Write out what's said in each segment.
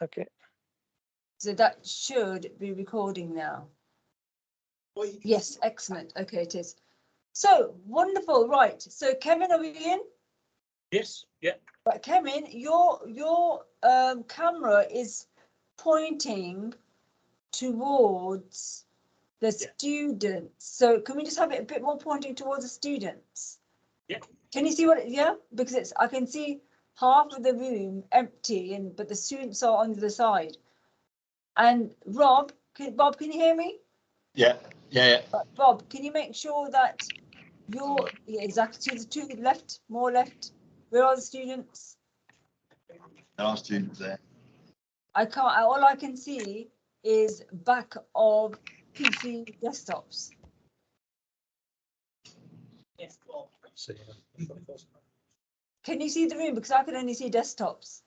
Okay. So that should be recording now. Yes, excellent. Okay, it is. So wonderful. Right. So Kevin, are we in? Yes. Yeah. Right, Kevin, your camera is pointing towards the students. So can we just have it a bit more pointing towards the students? Yeah. Can you see what? Yeah, because it's I can see half of the room empty, but the students are on the side. And Bob, can you hear me? Yeah. Bob, can you make sure that you're exactly to the left, more left? Where are the students? There are students there. I can't. All I can see is back of PC desktops. Yes. Can you see the room? Because I can only see desktops.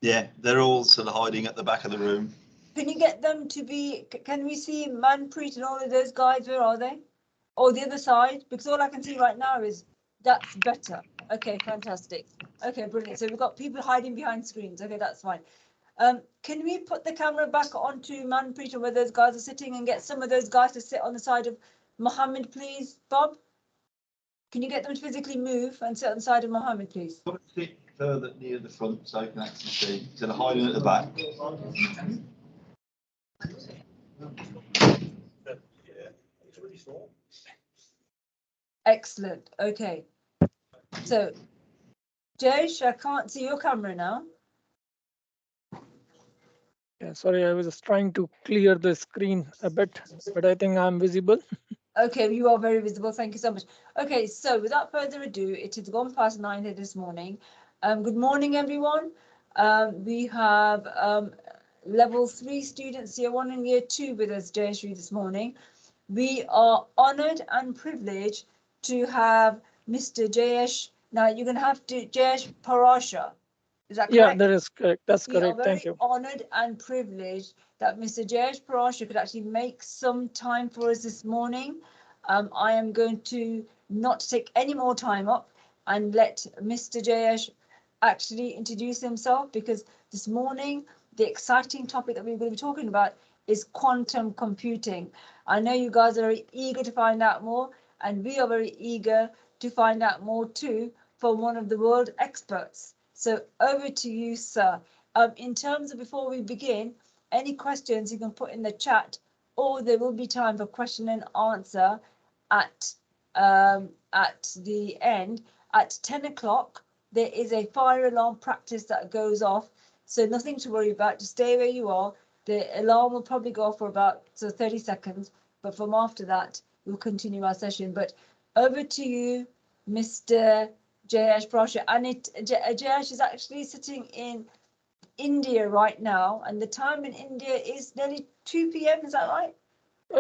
Yeah, they're all sort of hiding at the back of the room. Can you get them to be? Can we see Manpreet and all of those guys? Where are they? Oh, the other side. Because all I can see right now is that's better. Okay, fantastic. Okay, brilliant. So we've got people hiding behind screens. Okay, that's fine. Can we put the camera back onto Manpreet and where those guys are sitting and get some of those guys to sit on the side of Mohammed, please, Bob? Can you get them to physically move and sit on the side of Mohammed, please? Sit further near the front so you can actually see. So they're hiding at the back. Excellent. Okay. So, Jayesh, I can't see your camera now. Yeah, sorry, I was just trying to clear the screen a bit, but I think I'm visible. Okay, you are very visible. Thank you so much. Okay, so without further ado, it has gone past 9 here this morning. Good morning, everyone. We have level 3 students, year 1 and year 2 with us, Jayesh, this morning. We are honoured and privileged to have Mr. Jayesh. Now, you're going to have to, Jayesh Parashar. Is that correct? Yeah, that is correct. That's We correct. are Thank very you. honoured and privileged that Mr. Jayesh Parashar could actually make some time for us this morning. I am going to not take any more time up and let Mr. Jayesh actually introduce himself, because this morning the exciting topic that we're going to be talking about is quantum computing. I know you guys are very eager to find out more, and we are very eager to find out more too from one of the world experts. So over to you, sir. In terms of, before we begin, any questions you can put in the chat, or there will be time for question and answer at the end. At 10 o'clock, there is a fire alarm practice that goes off. So nothing to worry about. Just stay where you are. The alarm will probably go off for about 30 seconds. But from after that, we'll continue our session. But over to you, Mr. Jayesh Parashar. And Jayesh is actually sitting in India right now. And the time in India is nearly 2 p.m. Is that right?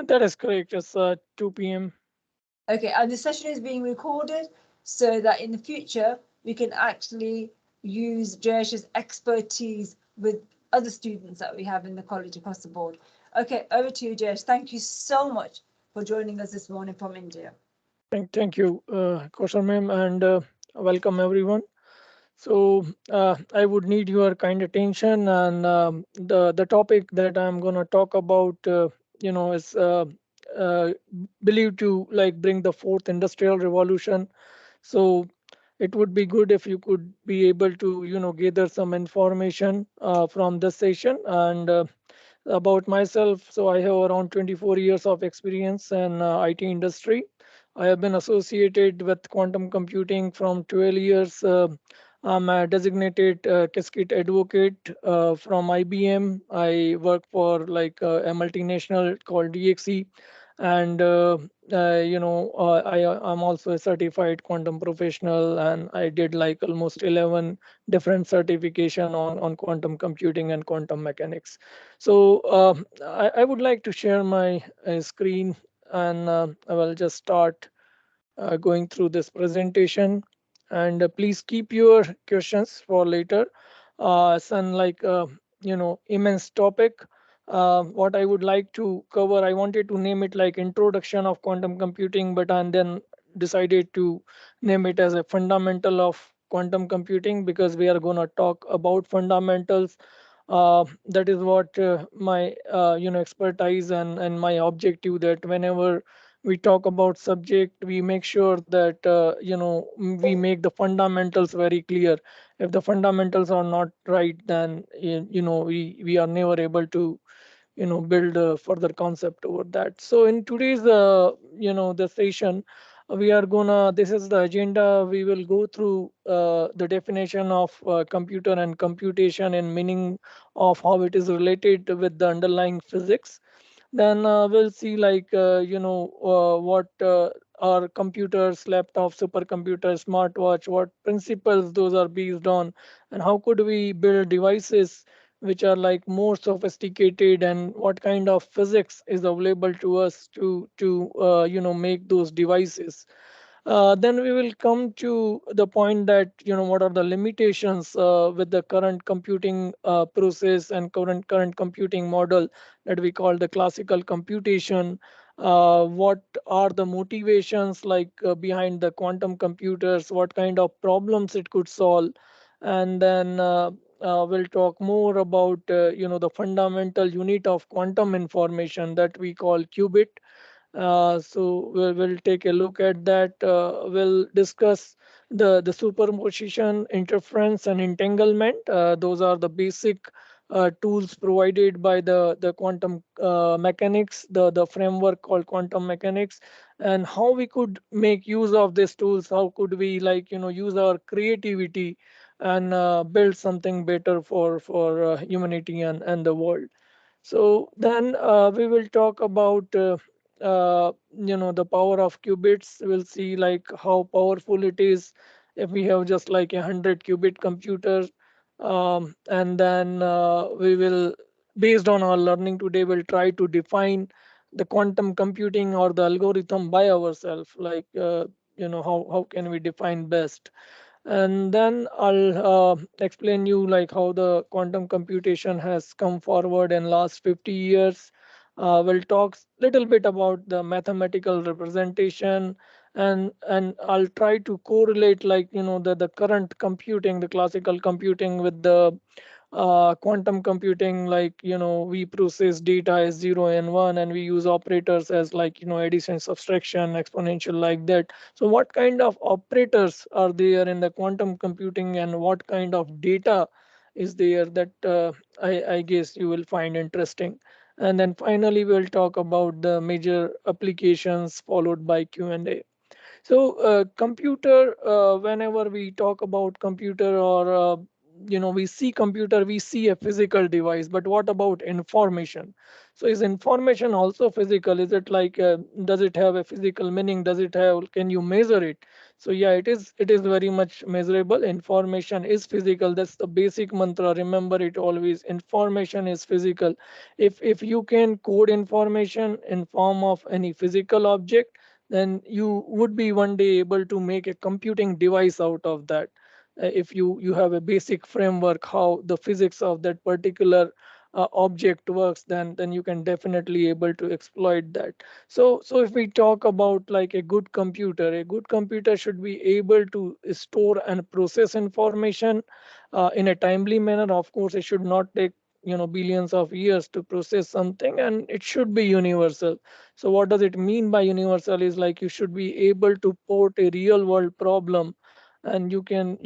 That is correct. It's 2 p.m. Okay, and the session is being recorded so that in the future we can actually use Jayesh's expertise with other students that we have in the college across the board. Okay, over to you, Jayesh. Thank you so much for joining us this morning from India. Thank you, Kaushal ma'am, and welcome everyone. So I would need your kind attention, and the topic that I'm gonna talk about, is uh, believed to like bring the fourth industrial revolution. So it would be good if you could be able to gather some information from this session. And about myself, so I have around 24 years of experience in IT industry. I have been associated with quantum computing from 12 years. I'm a designated cascade advocate from IBM. I work for like a multinational called DXE, and I'm also a certified quantum professional, and I did like almost 11 different certification on quantum computing and quantum mechanics. So I would like to share my screen, and I will just start going through this presentation. And please keep your questions for later. It's an like immense topic. What I would like to cover, I wanted to name it like introduction of quantum computing, but and then decided to name it as a fundamental of quantum computing, because we are going to talk about fundamentals That is what my expertise and my objective, that whenever we talk about subject, we make sure that we make the fundamentals very clear. If the fundamentals are not right, then we are never able to build a further concept over that. So in today's the session, we are gonna, this is the agenda. We will go through the definition of computer and computation and meaning of how it is related with the underlying physics. Then we'll see like what are computers, laptops, supercomputers, smartwatch, what principles those are based on, and how could we build devices which are like more sophisticated, and what kind of physics is available to us to make those devices. Then we will come to the point that what are the limitations with the current computing process and current computing model that we call the classical computation. What are the motivations like behind the quantum computers? What kind of problems it could solve? And then we'll talk more about the fundamental unit of quantum information that we call qubit. So we'll take a look at that. We'll discuss the superposition, interference, and entanglement. Those are the basic tools provided by the quantum mechanics, the framework called quantum mechanics, and how we could make use of these tools. How could we like use our creativity and build something better for humanity and the world. So then we will talk about the power of qubits. We'll see like how powerful it is if we have just like 100 qubit computer. And then we will, based on our learning today, will try to define the quantum computing or the algorithm by ourselves. Like how can we define best? And then I'll explain you like how the quantum computation has come forward in last 50 years. We'll talk little bit about the mathematical representation, and I'll try to correlate like the current computing, the classical computing, with the quantum computing. Like we process data as 0 and 1, and we use operators as like addition, subtraction, exponential, like that. So what kind of operators are there in the quantum computing, and what kind of data is there, that I guess you will find interesting. And then finally we'll talk about the major applications, followed by Q&A. So, computer, whenever we talk about computer, or we see computer, we see a physical device. But what about information? So, is information also physical? Is it like, does it have a physical meaning? Does it have? Can you measure it? So, yeah, it is. It is very much measurable. Information is physical. That's the basic mantra. Remember it always. Information is physical. If you can code information in form of any physical object, then you would be one day able to make a computing device out of that. If you have a basic framework how the physics of that particular object works, then you can definitely able to exploit that. So if we talk about like a good computer should be able to store and process information in a timely manner. Of course, it should not take billions of years to process something, and it should be universal. So what does it mean by universal? Is like you should be able to port a real world problem, and you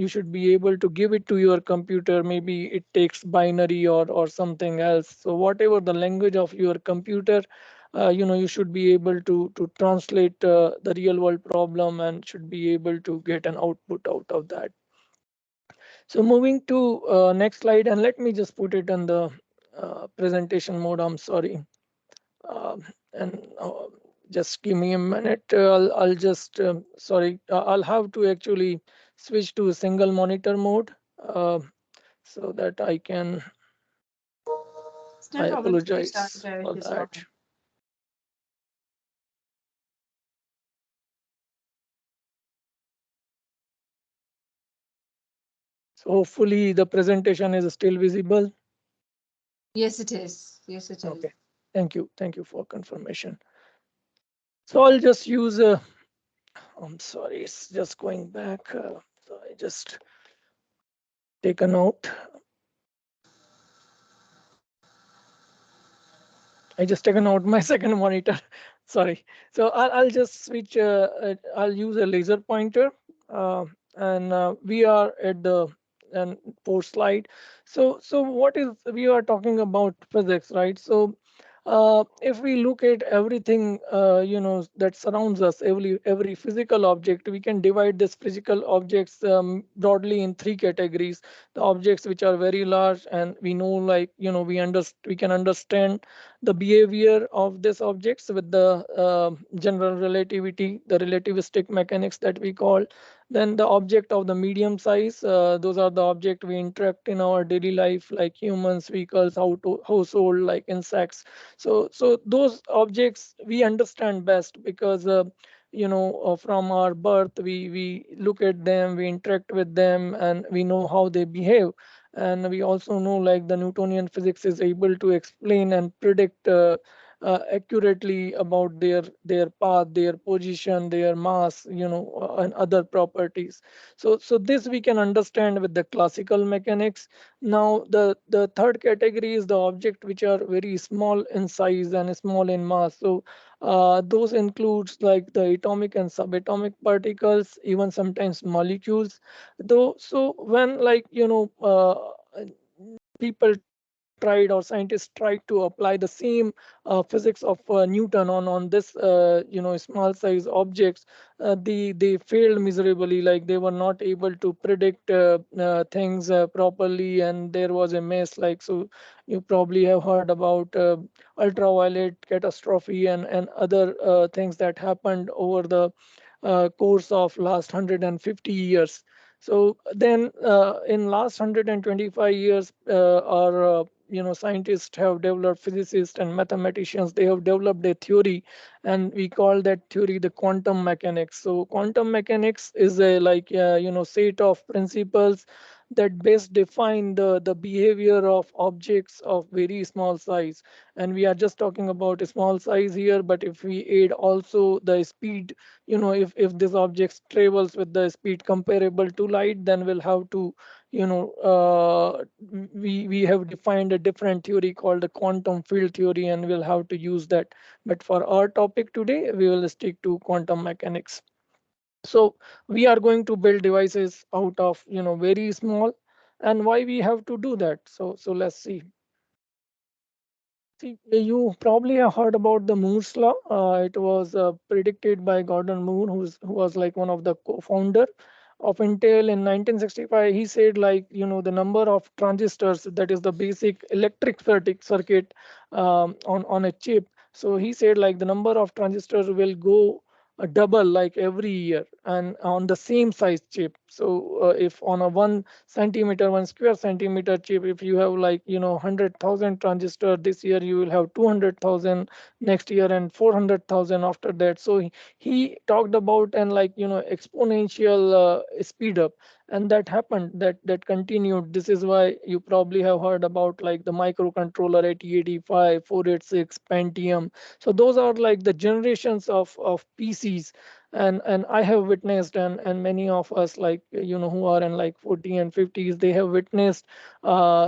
should be able to give it to your computer. Maybe it takes binary or something else. So whatever the language of your computer, you should be able to translate the real world problem, and should be able to get an output out of that. So moving to next slide, and let me just put it in the presentation mode. I'm sorry. And just give me a minute. I'll just sorry. I'll have to actually switch to single monitor mode uh, so that I can. It's no I problem to switch that, apologize Jayesh, for it's that. fine. So hopefully the presentation is still visible. Yes, it is. Yes, it is. Okay. Thank you. Thank you for confirmation. So I'll just use. I'm sorry. It's just going back. So I just take a note. I just taken out my second monitor. Sorry. So I'll just switch. I'll use a laser pointer, uh, and we are at the and fourth slide. So what is we are talking about physics, right? So if we look at everything, that surrounds us, every physical object, we can divide this physical objects broadly in three categories. The objects which are very large, and we know, like we can understand the behavior of these objects with the general relativity, the relativistic mechanics that we call. Then the object of the medium size, those are the object we interact in our daily life, like humans, vehicles, household, like insects. So those objects we understand best because from our birth we look at them, we interact with them, and we know how they behave. And we also know, like, the Newtonian physics is able to explain and predict accurately about their path, their position, their mass, and other properties. So this we can understand with the classical mechanics. Now the third category is the object which are very small in size and small in mass. So those includes like the atomic and subatomic particles, even sometimes molecules. Though, so when, like, people tried, or scientists tried to apply the same physics of Newton on this small size objects, they failed miserably. Like, they were not able to predict things properly, and there was a mess. Like, so you probably have heard about ultraviolet catastrophe and other things that happened over the course of last 150 years. So then, in last 125 years, our scientists have developed, physicists and mathematicians, they have developed a theory, and we call that theory the quantum mechanics. So quantum mechanics is a, like, set of principles that best define the behavior of objects of very small size. And we are just talking about a small size here, but if we add also the speed, if this object travels with the speed comparable to light, then we'll have to, we have defined a different theory called the quantum field theory, and we'll have to use that. But for our topic today, we will stick to quantum mechanics. So we are going to build devices out of, very small. And why we have to do that? So let's see. See, you probably have heard about the Moore's law. It was predicted by Gordon Moore, who was like one of the co-founder of Intel in 1965. He said, like, the number of transistors, that is the basic electric circuit on a chip. So he said, like, the number of transistors will go double, like, every year, and on the same size chip. So if on a 1 centimeter, 1 square centimeter chip, if you have, like, 100,000 transistor this year, you will have 200,000 next year, and 400,000 after that. So he talked about, and, like, exponential speed up, and that happened, that continued. This is why you probably have heard about, like, the microcontroller 8085, 486, Pentium. So those are like the generations of PCs. And I have witnessed, and many of us, like, who are in like 40 and 50s, they have witnessed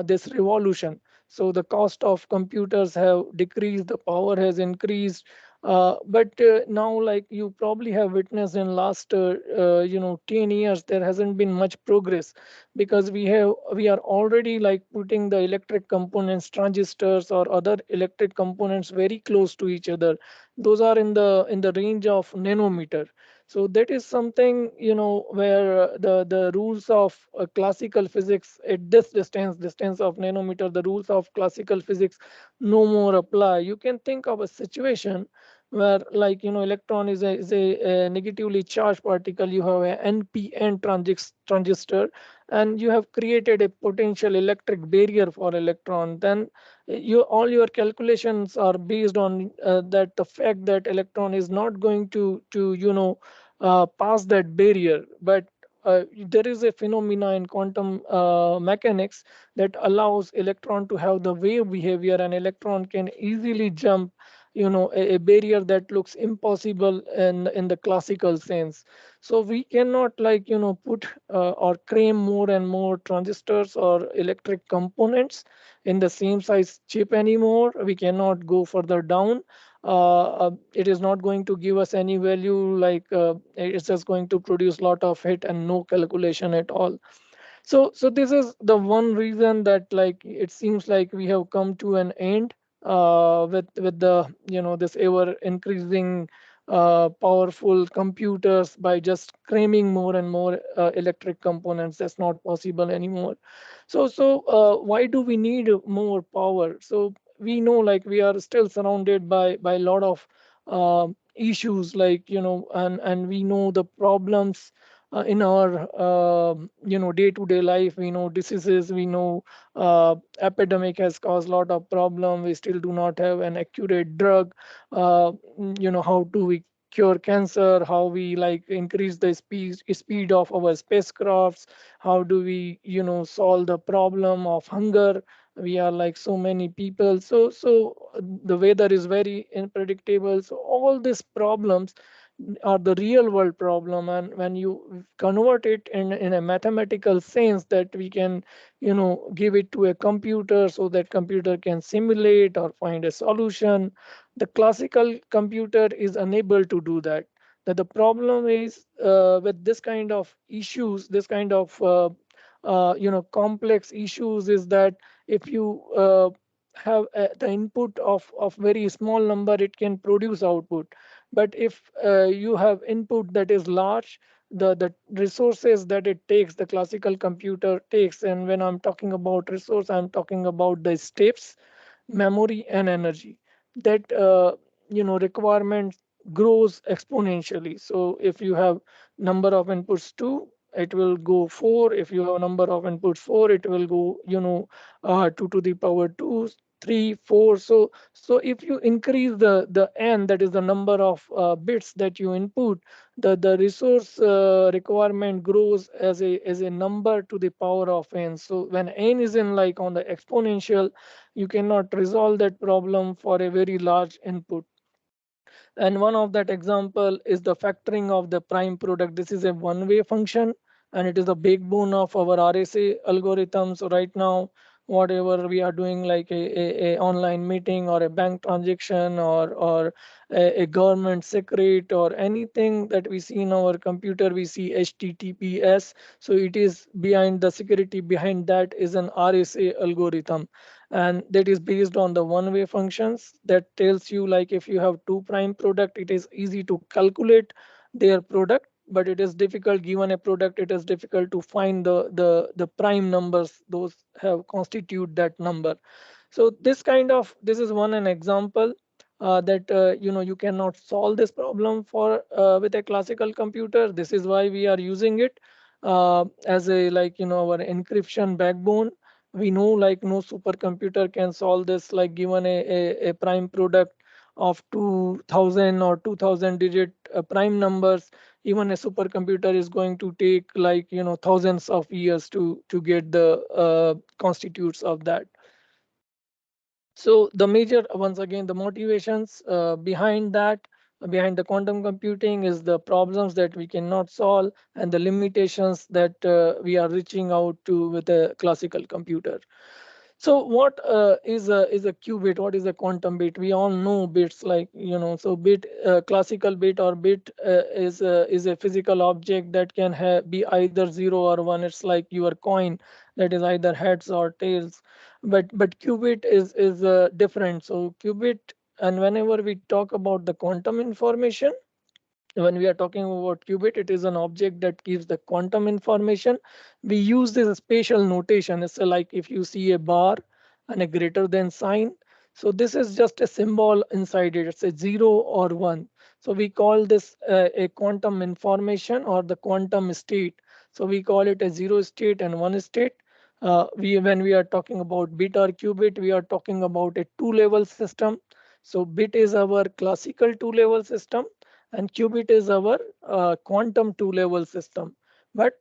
this revolution. So the cost of computers have decreased, the power has increased. But now, like, you probably have witnessed in last 10 years, there hasn't been much progress, because we are already, like, putting the electric components, transistors or other electric components, very close to each other. Those are in the range of nanometer. So that is something, where the rules of classical physics at this distance of nanometer, the rules of classical physics no more apply. You can think of a situation where, like, electron is a negatively charged particle. You have a NPN transistor, and you have created a potential electric barrier for electron. Then all your calculations are based on that the fact that electron is not going to pass that barrier. But there is a phenomena in quantum mechanics that allows electron to have the wave behavior, and electron can easily jump a barrier that looks impossible in the classical sense. So we cannot like put or cram more and more transistors or electric components in the same size chip anymore. We cannot go further down. It is not going to give us any value, like it's just going to produce lot of hit and no calculation at all. So this is the one reason that like it seems like we have come to an end with the this ever increasing powerful computers. By just cramming more and more electric components, that's not possible anymore. So why do we need more power? So we know like we are still surrounded by a lot of issues, like and we know the problems in our day-to-day life. We know diseases, we know epidemic has caused a lot of problem. We still do not have an accurate drug. How do we cure cancer? How we like increase the speed of our spacecrafts? How do we solve the problem of hunger? We are like so many people, so the weather is very unpredictable. So all these problems are the real world problem, and when you convert it in a mathematical sense, that we can give it to a computer so that computer can simulate or find a solution. The classical computer is unable to do that. That the problem is with this kind of issues, this kind of complex issues, is that if you have the input of very small number, it can produce output. But if you have input that is large, the resources that it takes, the classical computer takes. And when I'm talking about resource, I'm talking about the steps, memory and energy. That requirement grows exponentially. So if you have number of inputs 2, it will go 4. If you have number of inputs 4, it will go 2 to the power 2, 3, 4. So if you increase the n, that is the number of bits that you input, the resource requirement grows as a number to the power of n. So when n is in like on the exponential, you cannot resolve that problem for a very large input. And one of that example is the factoring of the prime product. This is a one-way function, and it is the backbone of our RSA algorithm. So right now, whatever we are doing, like a online meeting or a bank transaction or a government secret or anything that we see in our computer, we see HTTPS. So it is behind the security behind that is an RSA algorithm, and that is based on the one-way functions. That tells you like if you have two prime product, it is easy to calculate their product, but it is difficult. Given a product, it is difficult to find the prime numbers, those have constitute that number. So this is one an example that you cannot solve this problem for with a classical computer. This is why we are using it as a like our encryption backbone. We know like no supercomputer can solve this. Like given a prime product of 2000 or 2000 digit prime numbers, even a supercomputer is going to take like thousands of years to get the constitutes of that. So the major, once again, the motivations behind that, behind the quantum computing, is the problems that we cannot solve and the limitations that we are reaching out to with a classical computer. So what is a qubit? What is a quantum bit? We all know bits, like So bit, classical bit or bit is a physical object that can be either 0 or 1. It's like your coin, that is either heads or tails. But qubit is different. So qubit, and whenever we talk about the quantum information, when we are talking about qubit, it is an object that gives the quantum information. We use this spatial notation. It's like if you see a bar and a greater than sign, so this is just a symbol inside it. It's a 0 or 1. So we call this a quantum information or the quantum state. So we call it a 0 state and 1 state. When we are talking about bit or qubit, we are talking about a two-level system. So bit is our classical two-level system, and qubit is our quantum two-level system. But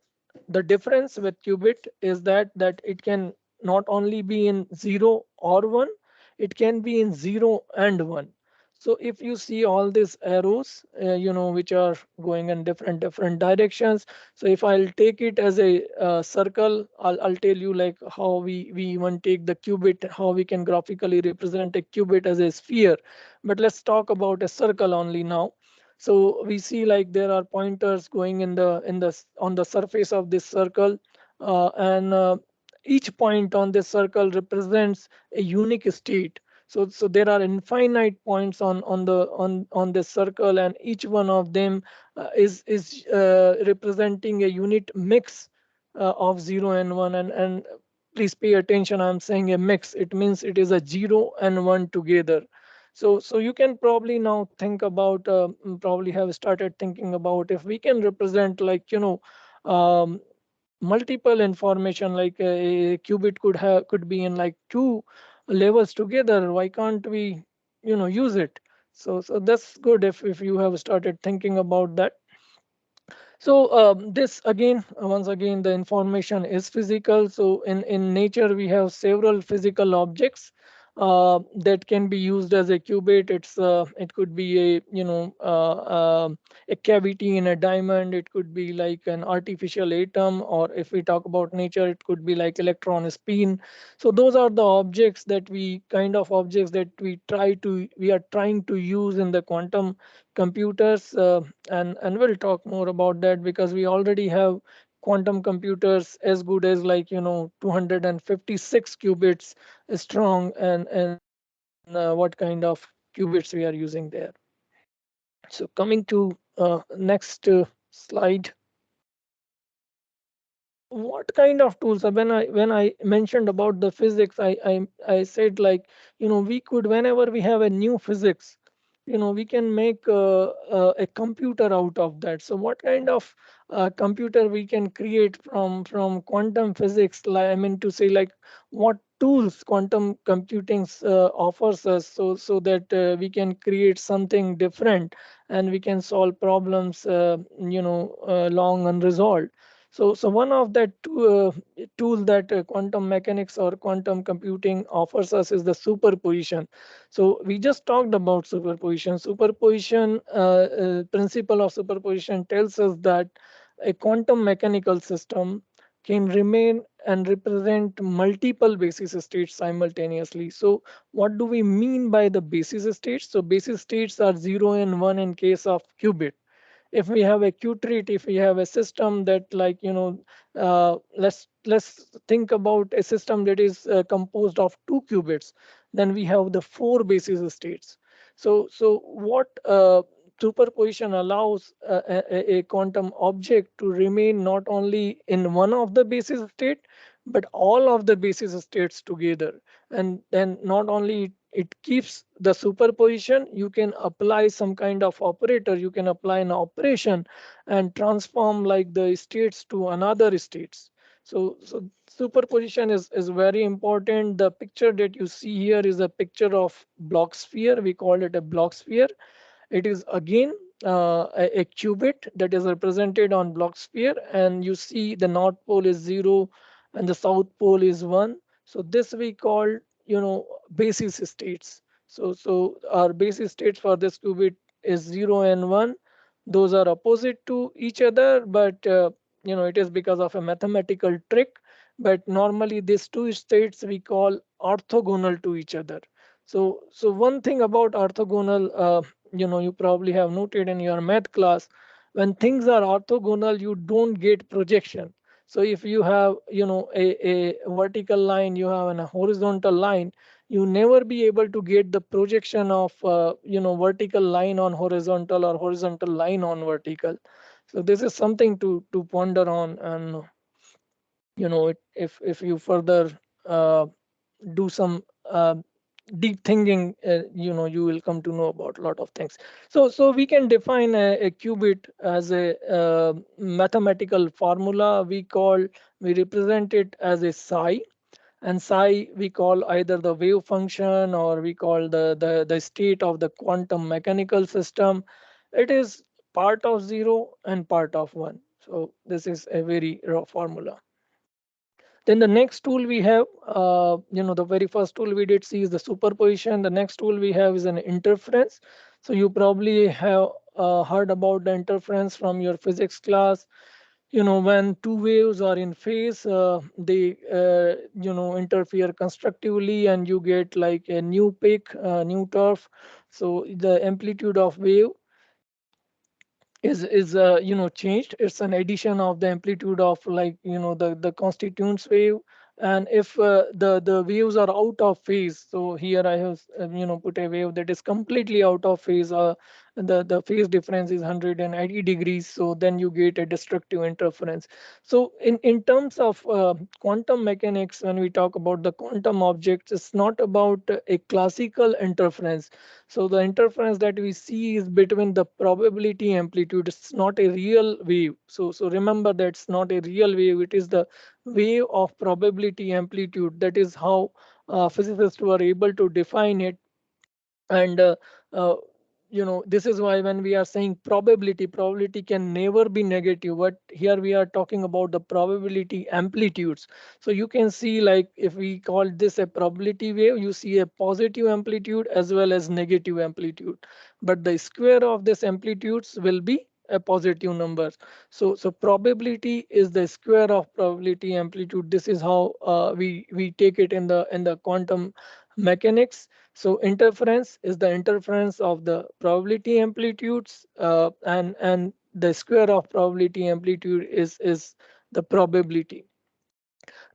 the difference with qubit is that it can not only be in 0 or 1, it can be in 0 and 1. So if you see all these arrows, which are going in different directions. So if I'll take it as a circle, I'll tell you like how we even take the qubit, how we can graphically represent a qubit as a sphere. But let's talk about a circle only now. So we see like there are pointers going on the surface of this circle, and each point on this circle represents a unique state. So there are infinite points on this circle, and each one of them is representing a unit mix of 0 and 1. And please pay attention, I'm saying a mix, it means it is a 0 and 1 together. So you can probably now think about, probably have started thinking about, if we can represent like um, multiple information, like a qubit could be in like two levels together, why can't we use it? So that's good if you have started thinking about that. So this again, once again, the information is physical. So in nature, we have several physical objects that can be used as a qubit. It could be a cavity in a diamond. It could be like an artificial atom, or if we talk about nature, it could be like electron spin. So those are the objects that we are trying to use in the quantum computers, and we'll talk more about that, because we already have quantum computers as good as like 256 qubits strong, and what kind of qubits we are using there. So coming to next slide. What kind of tools, when I mentioned about the physics, I said like we could, whenever we have a new physics, we can make a computer out of that. So what kind of computer we can create from quantum physics, like, I mean to say, like what tools quantum computing offers us, so that we can create something different, and we can solve problems long unresolved. So one of that tool that quantum mechanics or quantum computing offers us is the superposition. So we just talked about superposition. Superposition, principle of superposition tells us that a quantum mechanical system can remain and represent multiple basis states simultaneously. So what do we mean by the basis states? So basis states are 0 and 1 in case of qubit. If we have a qtrit, if we have a system that, like let's think about a system that is composed of two qubits, then we have the four basis states. So what superposition allows a quantum object to remain not only in one of the basis state, but all of the basis states together. And then not only it keeps the superposition, you can apply some kind of operator, you can apply an operation and transform like the states to another states. So superposition is very important. The picture that you see here is a picture of block sphere, we call it a block sphere. It is again a qubit that is represented on block sphere, and you see the north pole is 0 and the south pole is 1. So this we call basis states. So our basis states for this qubit is 0 and 1. Those are opposite to each other, but it is because of a mathematical trick. But normally these two states we call orthogonal to each other. So one thing about orthogonal, you probably have noted in your math class, when things are orthogonal, you don't get projection. So if you have a vertical line, you have a horizontal line, you never be able to get the projection of vertical line on horizontal or horizontal line on vertical. So this is something to ponder on. And if you further uh, do some deep thinking, you will come to know about a lot of things. So we can define a qubit as a mathematical formula. We represent it as a psi, and psi we call either the wave function, or we call the state of the quantum mechanical system. It is part of 0 and part of 1. So this is a very raw formula. Then the next tool we have, the very first tool we did see is the superposition. The next tool we have is an interference. So you probably have heard about the interference from your physics class. When two waves are in phase, they interfere constructively, and you get like a new peak, new turf. So the amplitude of wave is changed. It's an addition of the amplitude of, like, the constituents wave. And if the waves are out of phase, so here I have put a wave that is completely out of phase, the phase difference is 180 degrees, so then you get a destructive interference. So in terms of quantum mechanics, when we talk about the quantum objects, it's not about a classical interference. So the interference that we see is between the probability amplitude. It's not a real wave. So remember that it's not a real wave. It is the wave of probability amplitude. That is how physicists were able to define it. And uh, this is why when we are saying probability can never be negative, but here we are talking about the probability amplitudes. So you can see, like, if we call this a probability wave, you see a positive amplitude as well as negative amplitude, but the square of this amplitudes will be a positive number. So probability is the square of probability amplitude. This is how we take it in the quantum mechanics. So interference is the interference of the probability amplitudes, and the square of probability amplitude is the probability.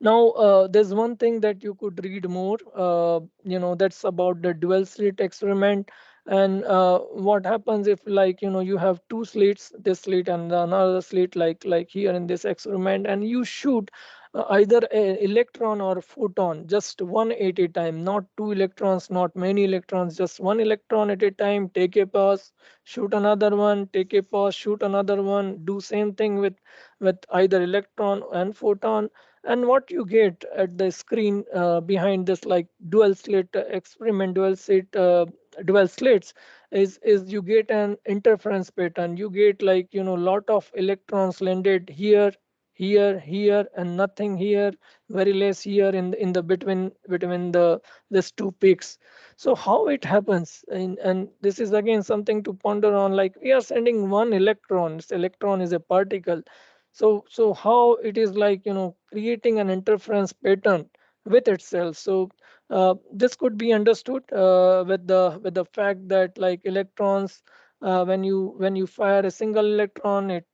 Now, there's one thing that you could read more, that's about the dual slit experiment. And what happens if, like, you have two slits, this slit and another slit, like here in this experiment, and you shoot either an electron or a photon, just one at a time, not two electrons, not many electrons, just one electron at a time. Take a pause, shoot another one, take a pause, shoot another one, do same thing with either electron and photon. And what you get at the screen behind this, like, dual slit experiment, dual slits, is you get an interference pattern. You get, like, lot of electrons landed here, here, and nothing here, very less here in the between the these two peaks. So how it happens, and this is again something to ponder on. Like, we are sending one electron. This electron is a particle. So how it is, like, creating an interference pattern with itself. So this could be understood with the fact that, like, electrons, when you fire a single electron, it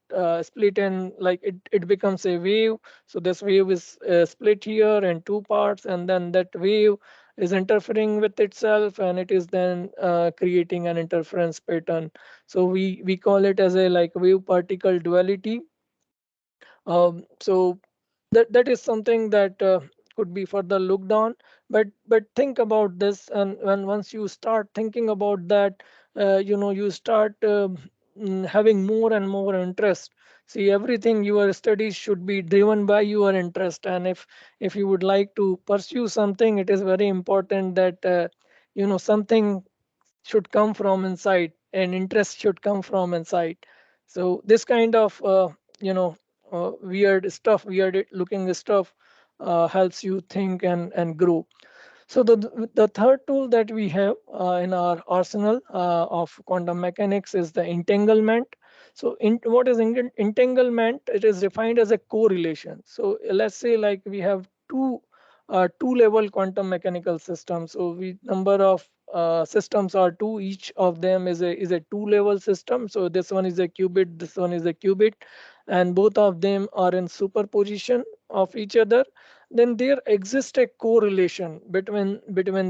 split, and, like, it becomes a wave. So this wave is split here in two parts, and then that wave is interfering with itself, and it is then creating an interference pattern. So we call it as a, like, wave particle duality. So that is something that could be further looked on. But think about this, and when once you start thinking about that, you start having more and more interest. See, everything, your studies should be driven by your interest. And if you would like to pursue something, it is very important that something should come from inside, and interest should come from inside. So this kind of you know weird looking stuff helps you think and grow. So the third tool that we have in our arsenal of quantum mechanics is the entanglement. So what is entanglement? It is defined as a correlation. So let's say, like, we have two level quantum mechanical systems. So we number of systems are two. Each of them is a two level system. So this one is a qubit, this one is a qubit, and both of them are in superposition of each other. Then there exists a correlation between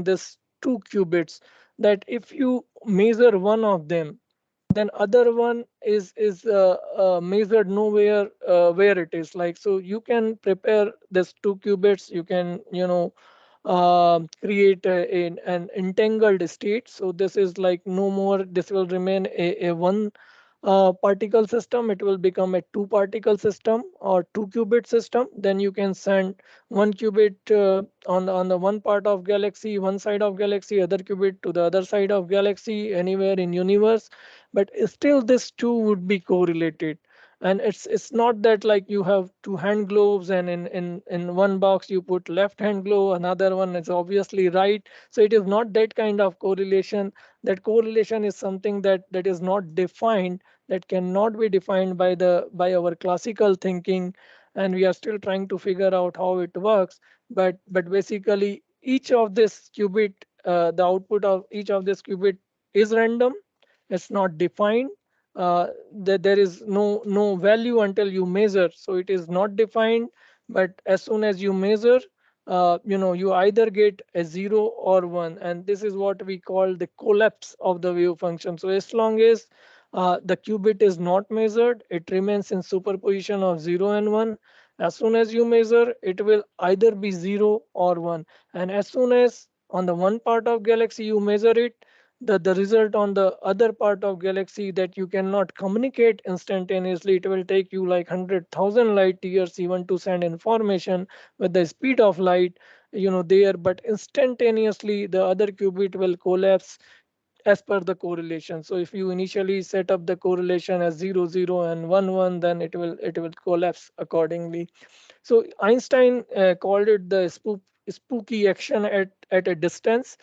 these two qubits, that if you measure one of them, then other one is measured nowhere where it is. Like, so you can prepare this two qubits, you can create an entangled state. So this is like no more, this will remain a one particle system. It will become a two particle system or two qubit system. Then you can send one qubit on the one part of galaxy, one side of galaxy, other qubit to the other side of galaxy, anywhere in universe. But still this two would be correlated. And it's not that like you have two hand gloves and in one box you put left hand glove, another one is obviously right. So it is not that kind of correlation. That correlation is something that is not defined, that cannot be defined by the by our classical thinking, and we are still trying to figure out how it works. But basically each of this qubit, the output of each of this qubit is random. It's not defined. That there is no value until you measure, so it is not defined. But as soon as you measure, you either get a 0 or 1, and this is what we call the collapse of the wave function. So as long as the qubit is not measured, it remains in superposition of 0 and 1. As soon as you measure, it will either be 0 or 1. And as soon as on the one part of galaxy you measure it, the result on the other part of galaxy that you cannot communicate instantaneously, it will take you like 100,000 light years even to send information with the speed of light, there. But instantaneously the other qubit will collapse as per the correlation. So if you initially set up the correlation as 0 0 and 1 1, then it will collapse accordingly. So Einstein called it the spooky action at a distance,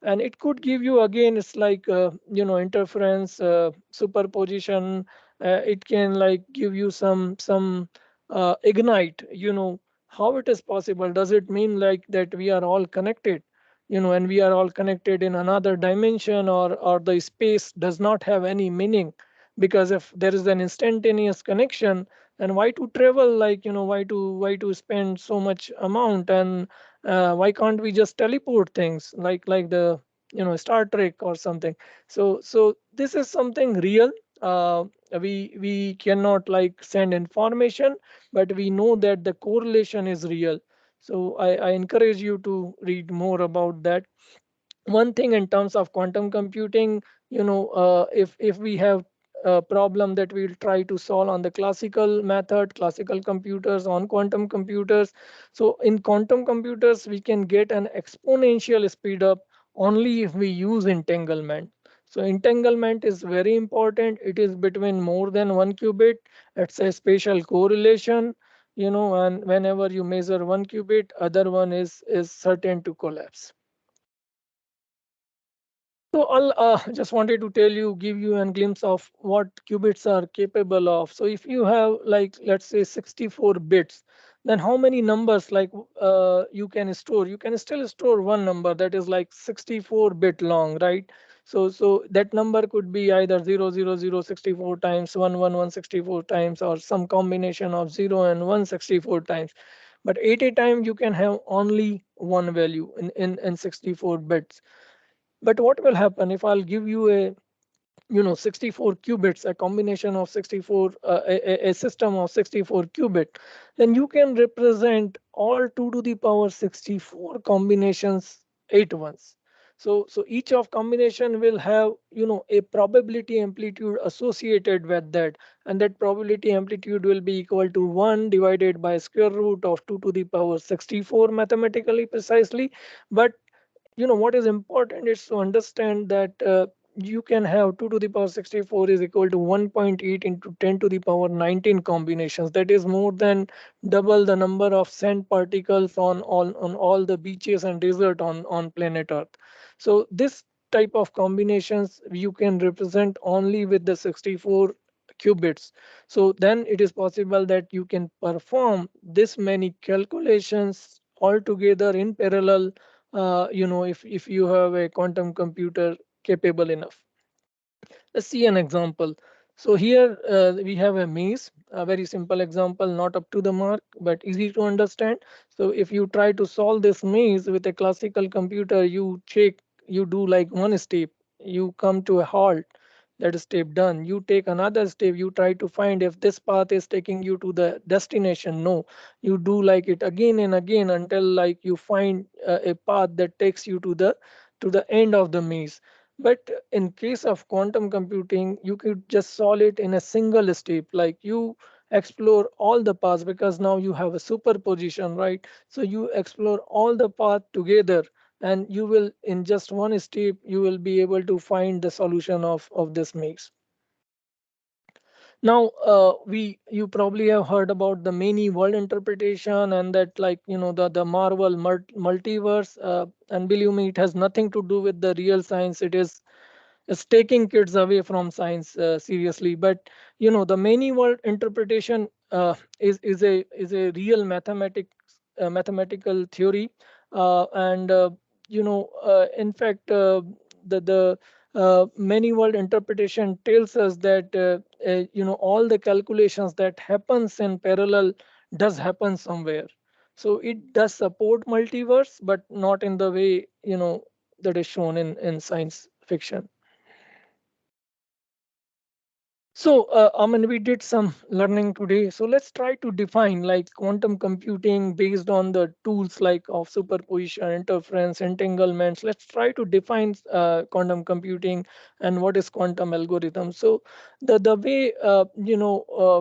and it could give you again. It's like interference, superposition. It can like give you some ignite. How it is possible? Does it mean like that we are all connected? And we are all connected in another dimension, or the space does not have any meaning? Because if there is an instantaneous connection, and why to travel, like why to spend so much amount, and why can't we just teleport things like the Star Trek or something? So this is something real. uh, we cannot like send information, but we know that the correlation is real. So I encourage you to read more about that. One thing in terms of quantum computing, if we have a problem that we'll try to solve on the classical method, classical computers, on quantum computers. So in quantum computers we can get an exponential speed up only if we use entanglement. So entanglement is very important. It is between more than one qubit. It's a special correlation, and whenever you measure one qubit, other one is certain to collapse. So I'll just wanted to tell you, give you a glimpse of what qubits are capable of. So if you have like, let's say 64 bits, then how many numbers like you can store? You can still store one number that is like 64-bit long, right? So that number could be either 0 0 0 64 times, 1 1 1 64 times, or some combination of 0 and 1 64 times. But at a time you can have only one value in 64 bits. But what will happen if I'll give you a 64 qubits, a combination of 64, a system of 64 qubit, then you can represent all 2 to the power 64 combinations at once. So each of combination will have a probability amplitude associated with that, and that probability amplitude will be equal to 1 divided by square root of 2 to the power 64 mathematically precisely. But what is important is to understand that you can have 2 to the power 64 is equal to 1.8 into 10 to the power 19 combinations. That is more than double the number of sand particles on all the beaches and desert on planet Earth. So this type of combinations you can represent only with the 64 qubits. So then it is possible that you can perform this many calculations all together in parallel, if you have a quantum computer capable enough. Let's see an example. So here we have a maze, a very simple example, not up to the mark, but easy to understand. So if you try to solve this maze with a classical computer, you do like one step, you come to a halt. That is step done. You take another step, you try to find if this path is taking you to the destination. No, you do like it again and again until like you find a path that takes you to the end of the maze. But in case of quantum computing, you could just solve it in a single step. Like you explore all the paths because now you have a superposition, right? So you explore all the path together, and you will in just one step you will be able to find the solution of this maze. Now, you probably have heard about the many world interpretation and that, like, the Marvel multiverse. And believe me, it has nothing to do with the real science. It's taking kids away from science seriously. But the many world interpretation is a real mathematical theory. And in fact, the many world interpretation tells us that all the calculations that happens in parallel does happen somewhere. So it does support multiverse, but not in the way that is shown in science fiction. So, Aman, we did some learning today. So let's try to define like quantum computing based on the tools like of superposition, interference, entanglements. Let's try to define quantum computing and what is quantum algorithm. So the way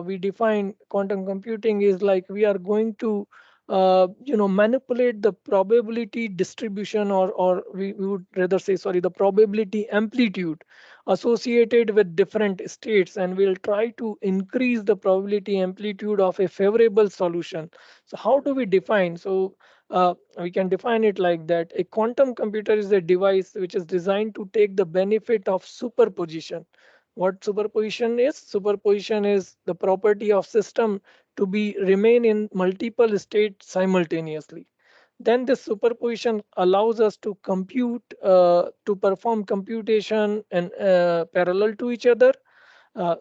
we define quantum computing is like we are going to manipulate the probability distribution, or we would rather say, sorry, the probability amplitude associated with different states, and we'll try to increase the probability amplitude of a favorable solution. So how do we define? So we can define it like that: a quantum computer is a device which is designed to take the benefit of superposition. What superposition is? Superposition is the property of system to be remain in multiple states simultaneously. Then this superposition allows us to to perform computation and parallel to each other.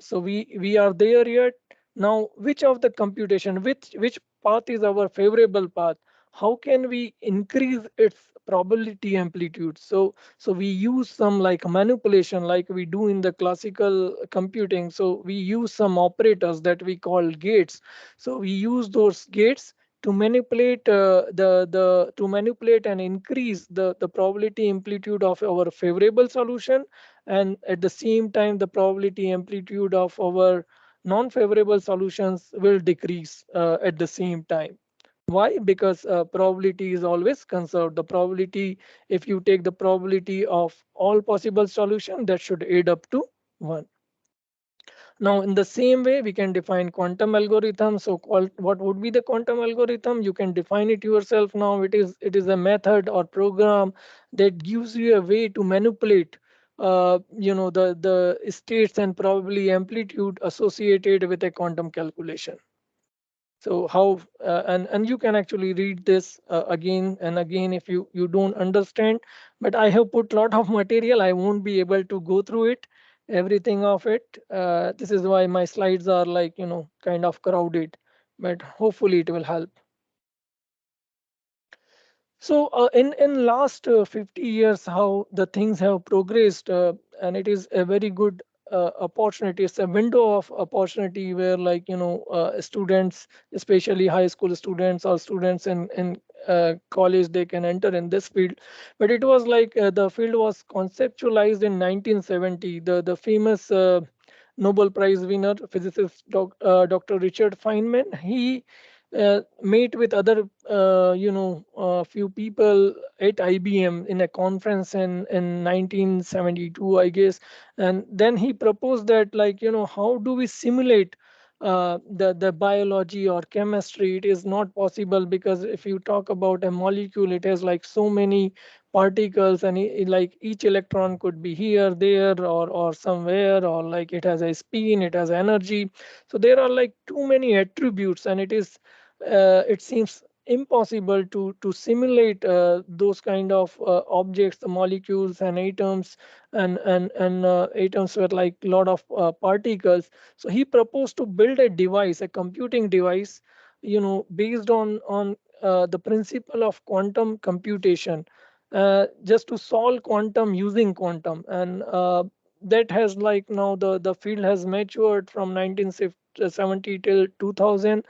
So we are there yet. Now, which of the computation, which path is our favorable path? How can we increase its probability amplitude? So we use some like manipulation, like we do in the classical computing. So we use some operators that we call gates. So we use those gates to manipulate to manipulate and increase the probability amplitude of our favorable solution, and at the same time the probability amplitude of our non-favorable solutions will decrease at the same time. Why? Because probability is always conserved. The probability, if you take the probability of all possible solution, that should add up to 1. Now, in the same way, we can define quantum algorithm. So, what would be the quantum algorithm? You can define it yourself now. It is a method or program that gives you a way to manipulate, the states and probably amplitude associated with a quantum calculation. So how and you can actually read this again and again if you don't understand. But I have put lot of material. I won't be able to go through it, everything of it. This is why my slides are like kind of crowded, but hopefully it will help. So in last 50 years, how the things have progressed, and it is a very good opportunity. It's a window of opportunity where, like students, especially high school students or students in college, they can enter in this field. But it was like the field was conceptualized in 1970. The famous Nobel Prize winner physicist Dr. Richard Feynman, he met with other few people at IBM in a conference in 1972, I guess. And then he proposed that, like how do we simulate the biology or chemistry? It is not possible, because if you talk about a molecule, it has like so many particles, and like each electron could be here, there, or somewhere, or like it has a spin, it has energy. So there are like too many attributes, and it seems impossible to simulate those kind of objects, the molecules and atoms, and atoms were like a lot of particles. So he proposed to build a device, a computing device, based on the principle of quantum computation, just to solve quantum using quantum. And that has, like, now the field has matured from 1970 till 2000.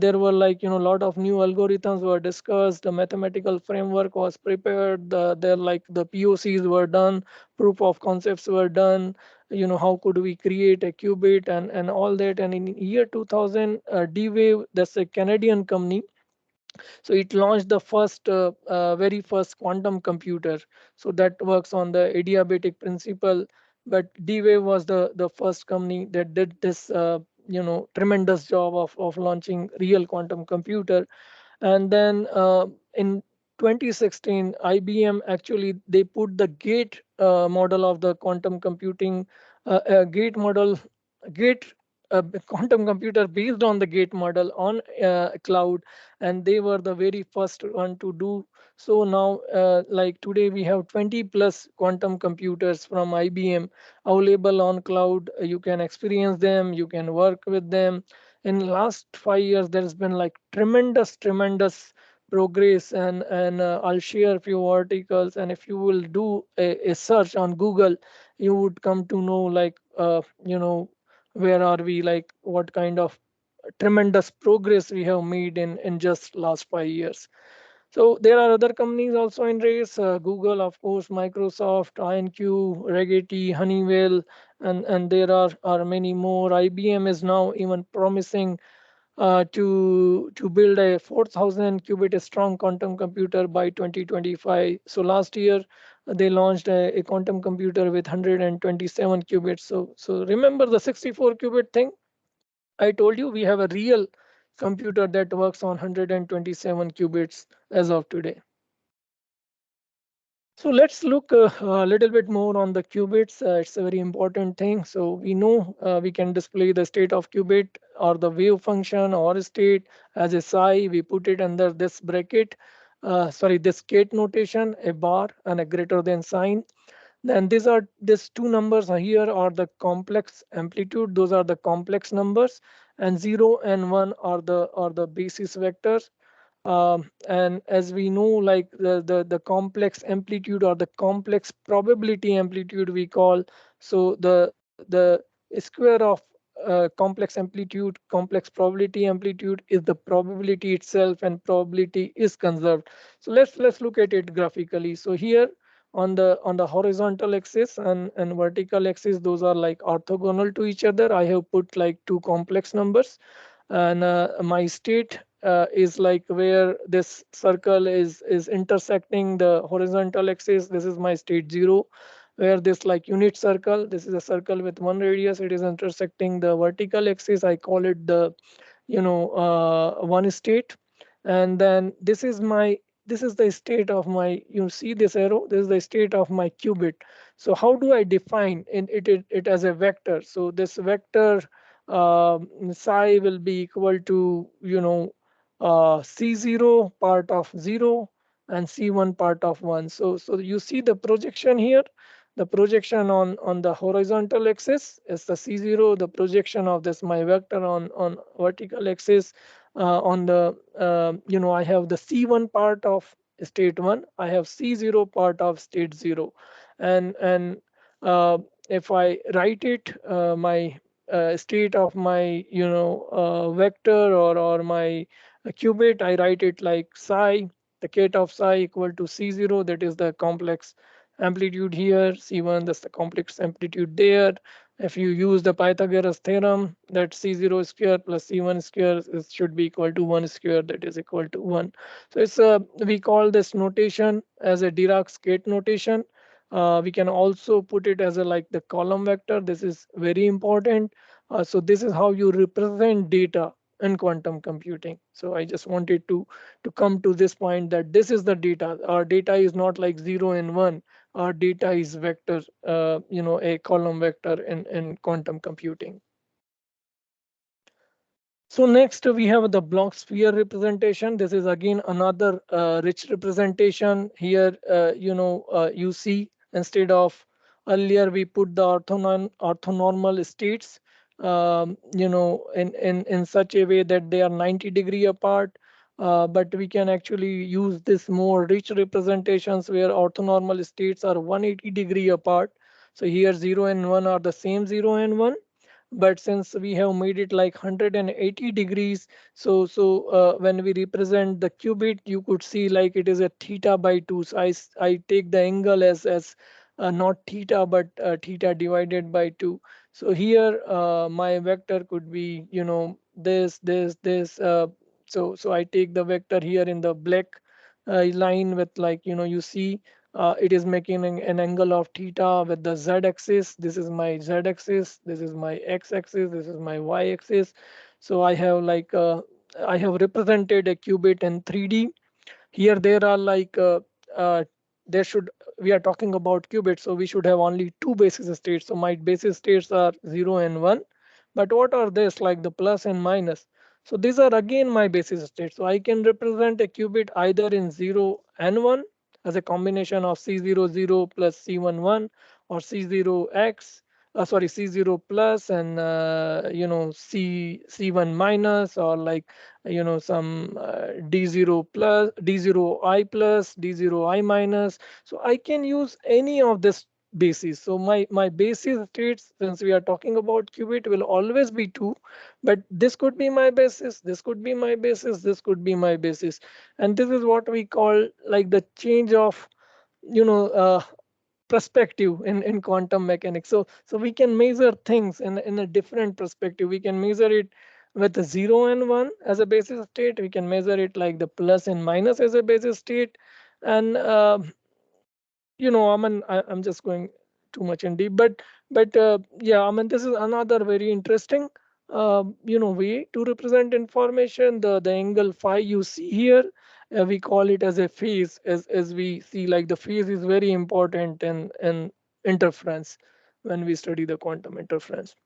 There were, like a lot of new algorithms were discussed, the mathematical framework was prepared, there like the POCs were done, proof of concepts were done, how could we create a qubit, and all that. And in year 2000, D-Wave, that's a Canadian company, so it launched the very first quantum computer. So that works on the adiabatic principle. but D-Wave was the first company that did this tremendous job of launching real quantum computer. And then in 2016, IBM actually they put the gate model of the quantum computing gate model gate quantum computer based on the gate model on cloud, and they were the very first one to do so. Now like today we have 20 plus quantum computers from IBM available on cloud. You can experience them, you can work with them. In last 5 years there's been like tremendous progress, and I'll share a few articles, and if you will do a search on Google, you would come to know like where are we, like what kind of tremendous progress we have made in just last 5 years. So there are other companies also in race, Google, of course, Microsoft, IonQ, Rigetti, Honeywell, and there are many more. IBM is now even promising to build a 4,000 qubit strong quantum computer by 2025. So last year they launched a quantum computer with 127 qubits. So remember the 64 qubit thing? I told you we have a real computer that works on 127 qubits as of today. So let's look a little bit more on the qubits. It's a very important thing. So we know we can display the state of qubit or the wave function or state as a psi. We put it under this bracket, this gate notation, a bar and a greater than sign. Then these two numbers are here are the complex amplitude. Those are the complex numbers, and 0 and 1 are the basis vectors. And as we know, like the complex amplitude or the complex probability amplitude we call, so the square of complex amplitude, complex probability amplitude is the probability itself, and probability is conserved. So let's look at it graphically. So here on the horizontal axis and vertical axis, those are like orthogonal to each other. I have put like two complex numbers, and my state is like where this circle is intersecting the horizontal axis. This is my state 0, where this like unit circle, this is a circle with one radius, it is intersecting the vertical axis. I call it the one state. And then this is the state of my, you see this arrow, this is the state of my qubit. So how do I define it as a vector? So this vector psi will be equal to c0 part of 0 and c1 part of 1. So you see the projection here. The projection on the horizontal axis is the c0. The projection of this my vector on vertical axis on the I have the c1 part of state 1, I have c0 part of state 0. And uh, if I write it, my state of my vector or my qubit, I write it like psi, the kate of psi equal to c0, that is the complex amplitude here, c1, that's the complex amplitude there. If you use the Pythagoras theorem, that c0 square plus c1 square should be equal to 1 square, that is equal to 1. So it's we call this notation as a Dirac's gate notation. We can also put it as a like the column vector. This is very important. So this is how you represent data in quantum computing. So I just wanted to come to this point that this is the data. Our data is not like 0 and 1. Our data is vector, a column vector in quantum computing. So next we have the block sphere representation. This is again another rich representation. Here, you see instead of earlier we put the orthonormal states, in such a way that they are 90-degree apart. But we can actually use this more rich representations where orthonormal states are 180-degree apart. So here 0 and 1 are the same 0 and 1, but since we have made it like 180 degrees, so when we represent the qubit, you could see like it is a theta by 2. So I take the angle as not theta but theta divided by 2. So here my vector could be this. So I take the vector here in the black line with, like you see It is making an angle of theta with the z-axis. This is my z-axis. This is my x-axis. This is my y-axis. So I have like I have represented a qubit in 3D. Here there are like uh, there should we are talking about qubits, so we should have only two basis states. So my basis states are 0 and 1. But what are this, like the plus and minus? So these are again my basis states. So I can represent a qubit either in 0 and 1 as a combination of C00 plus C11, or C0x, sorry, C0 plus and C1 minus, or like some D0 plus, D0I plus, D0I minus. So I can use any of this basis. So my basis states, since we are talking about qubit, will always be two, but this could be my basis, this could be my basis, this could be my basis. And this is what we call like the change of you know uh, perspective in quantum mechanics. So we can measure things in a different perspective. We can measure it with the 0 and 1 as a basis state. We can measure it like the plus and minus as a basis state. And I'm just going too much in deep, but yeah, I mean, this is another very interesting way to represent information. The angle phi you see here, we call it as a phase, as we see, like the phase is very important in interference when we study the quantum interference.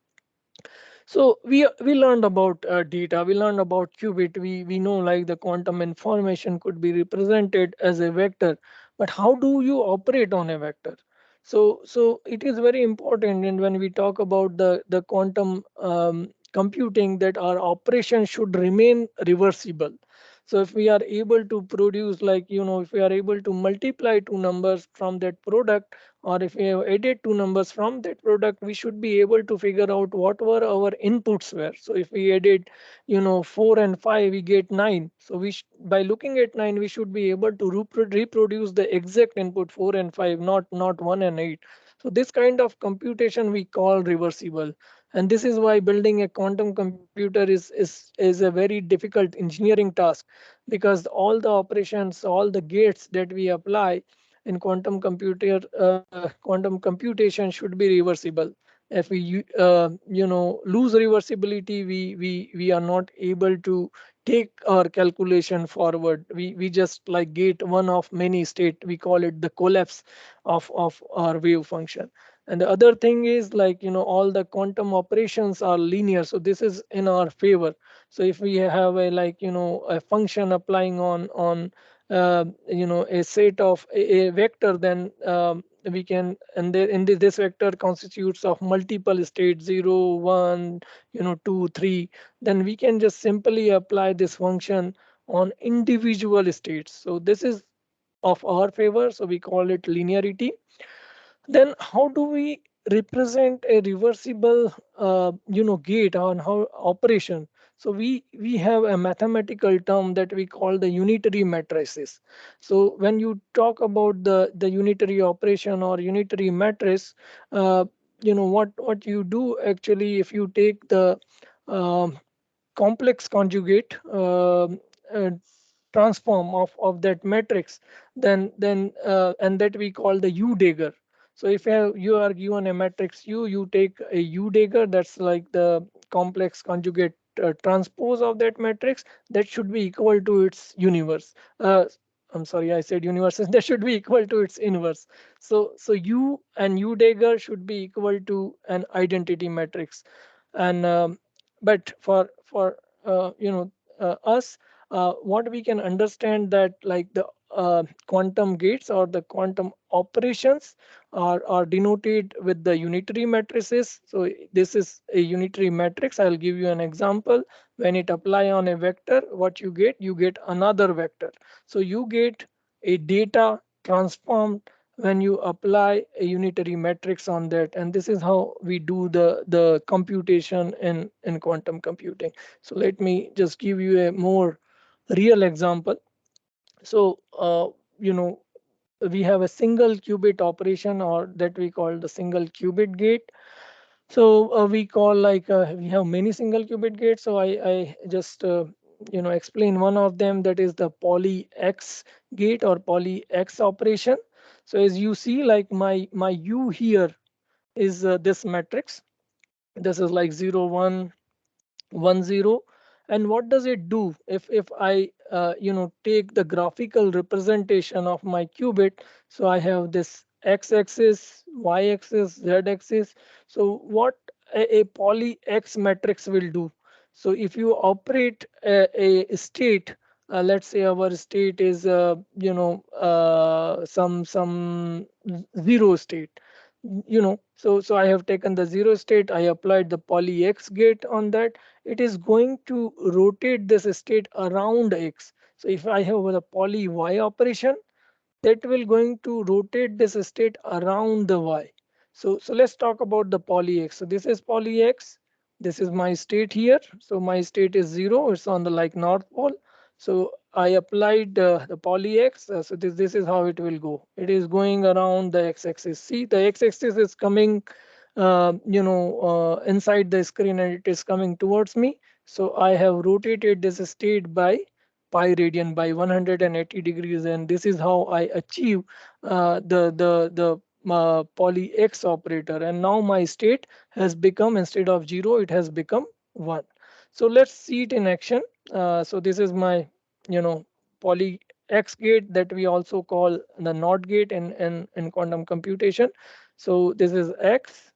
So we learned about data, we learned about qubit, we know like the quantum information could be represented as a vector, but how do you operate on a vector? So it is very important, and when we talk about the quantum computing, that our operation should remain reversible. So if we are able to produce, like if we are able to multiply two numbers from that product, or if we have added two numbers from that product, we should be able to figure out what were our inputs were. So if we added 4 and 5, we get 9. So by looking at 9, we should be able to reproduce the exact input 4 and 5, not 1 and 8. So this kind of computation we call reversible. And this is why building a quantum computer is a very difficult engineering task, because all the operations, all the gates that we apply in quantum computation should be reversible. If we lose reversibility, we are not able to take our calculation forward. We just like gate one of many state, we call it the collapse of our wave function. And the other thing is, like all the quantum operations are linear, so this is in our favor. So if we have a, like a function applying on a set of a vector, then we can, and this vector constitutes of multiple states, 0 1, 2 3, then we can just simply apply this function on individual states. So this is of our favor, so we call it linearity. Then how do we represent a reversible gate on how operation? So we have a mathematical term that we call the unitary matrices. So when you talk about the unitary operation or unitary matrix, what you do actually, if you take the um, complex conjugate uh, transform of that matrix, then and that we call the U dagger. So if you are given a matrix U, you take a U dagger, that's like the complex conjugate transpose of that matrix, that should be equal to its universe. I'm sorry, I said universe. That should be equal to its inverse. So U and U dagger should be equal to an identity matrix. And but for us, what we can understand, that like the quantum gates or the quantum operations are denoted with the unitary matrices. So this is a unitary matrix. I'll give you an example. When it apply on a vector, what you get another vector. So you get a data transformed when you apply a unitary matrix on that. And this is how we do the computation in quantum computing. So let me just give you a more real example. So we have a single qubit operation, or that we call the single qubit gate. So we call, like we have many single qubit gates. So I just explain one of them, that is the poly X gate or poly X operation. So as you see, like my U here is this matrix. This is like 0 1 1 0. And what does it do if I take the graphical representation of my qubit? So I have this x-axis, y-axis, z-axis. So what a poly x matrix will do? So if you operate a state, let's say our state is some zero state, so I have taken the zero state, I applied the poly x gate on that. It is going to rotate this state around x. So if I have the poly y operation, that will going to rotate this state around the y. So let's talk about the poly x. So this is poly x. This is my state here. So my state is 0. It's on the like north pole. So I applied the poly x. So this is how it will go. It is going around the x-axis. See, the x-axis is coming inside the screen, and it is coming towards me. So I have rotated this state by pi radian, by 180 degrees, and this is how I achieve the poly x operator. And now my state has become, instead of 0, it has become 1. So let's see it in action. So this is my you know poly x gate, that we also call the NOT gate in quantum computation. So this is x.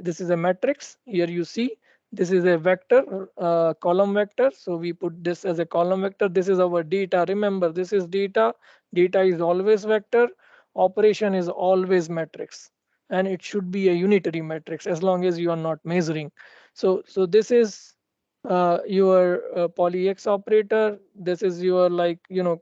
This is a matrix. Here you see this is a vector, column vector. So we put this as a column vector. This is our data. Remember, this is data. Data is always vector. Operation is always matrix. And it should be a unitary matrix as long as you are not measuring. So this is your poly x operator. This is your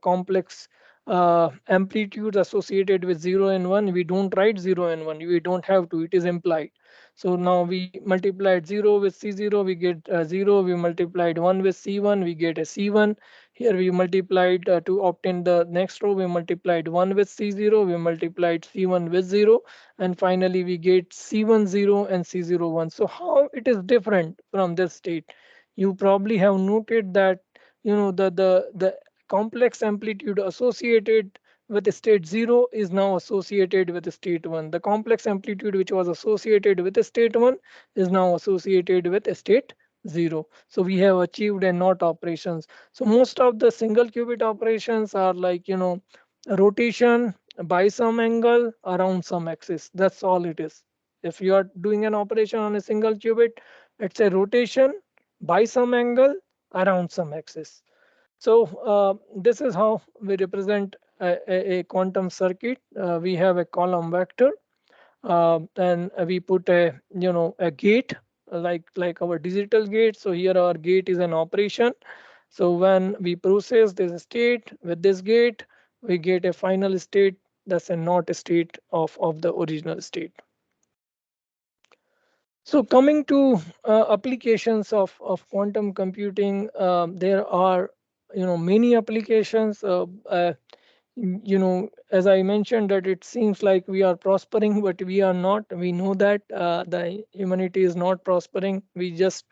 complex amplitudes associated with 0 and 1. We don't write 0 and 1. We don't have to. It is implied. So now we multiplied 0 with C0, we get 0. We multiplied 1 with C1, we get a C1. Here we multiplied to obtain the next row, we multiplied 1 with C0, we multiplied C1 with 0. And finally, we get C1 0 and C0 1. So how it is different from this state? You probably have noted that the complex amplitude associated with state 0 is now associated with state 1. The complex amplitude which was associated with state 1 is now associated with state 0. So we have achieved a NOT operations. So most of the single qubit operations are like, rotation by some angle around some axis. That's all it is. If you are doing an operation on a single qubit, it's a rotation by some angle around some axis. So this is how we represent a quantum circuit. We have a column vector, and we put a gate, like our digital gate. So here our gate is an operation. So when we process this state with this gate, we get a final state that's a not state of the original state. So coming to applications of quantum computing, there are many applications. As I mentioned, that it seems like we are prospering, but we are not. We know that the humanity is not prospering. We just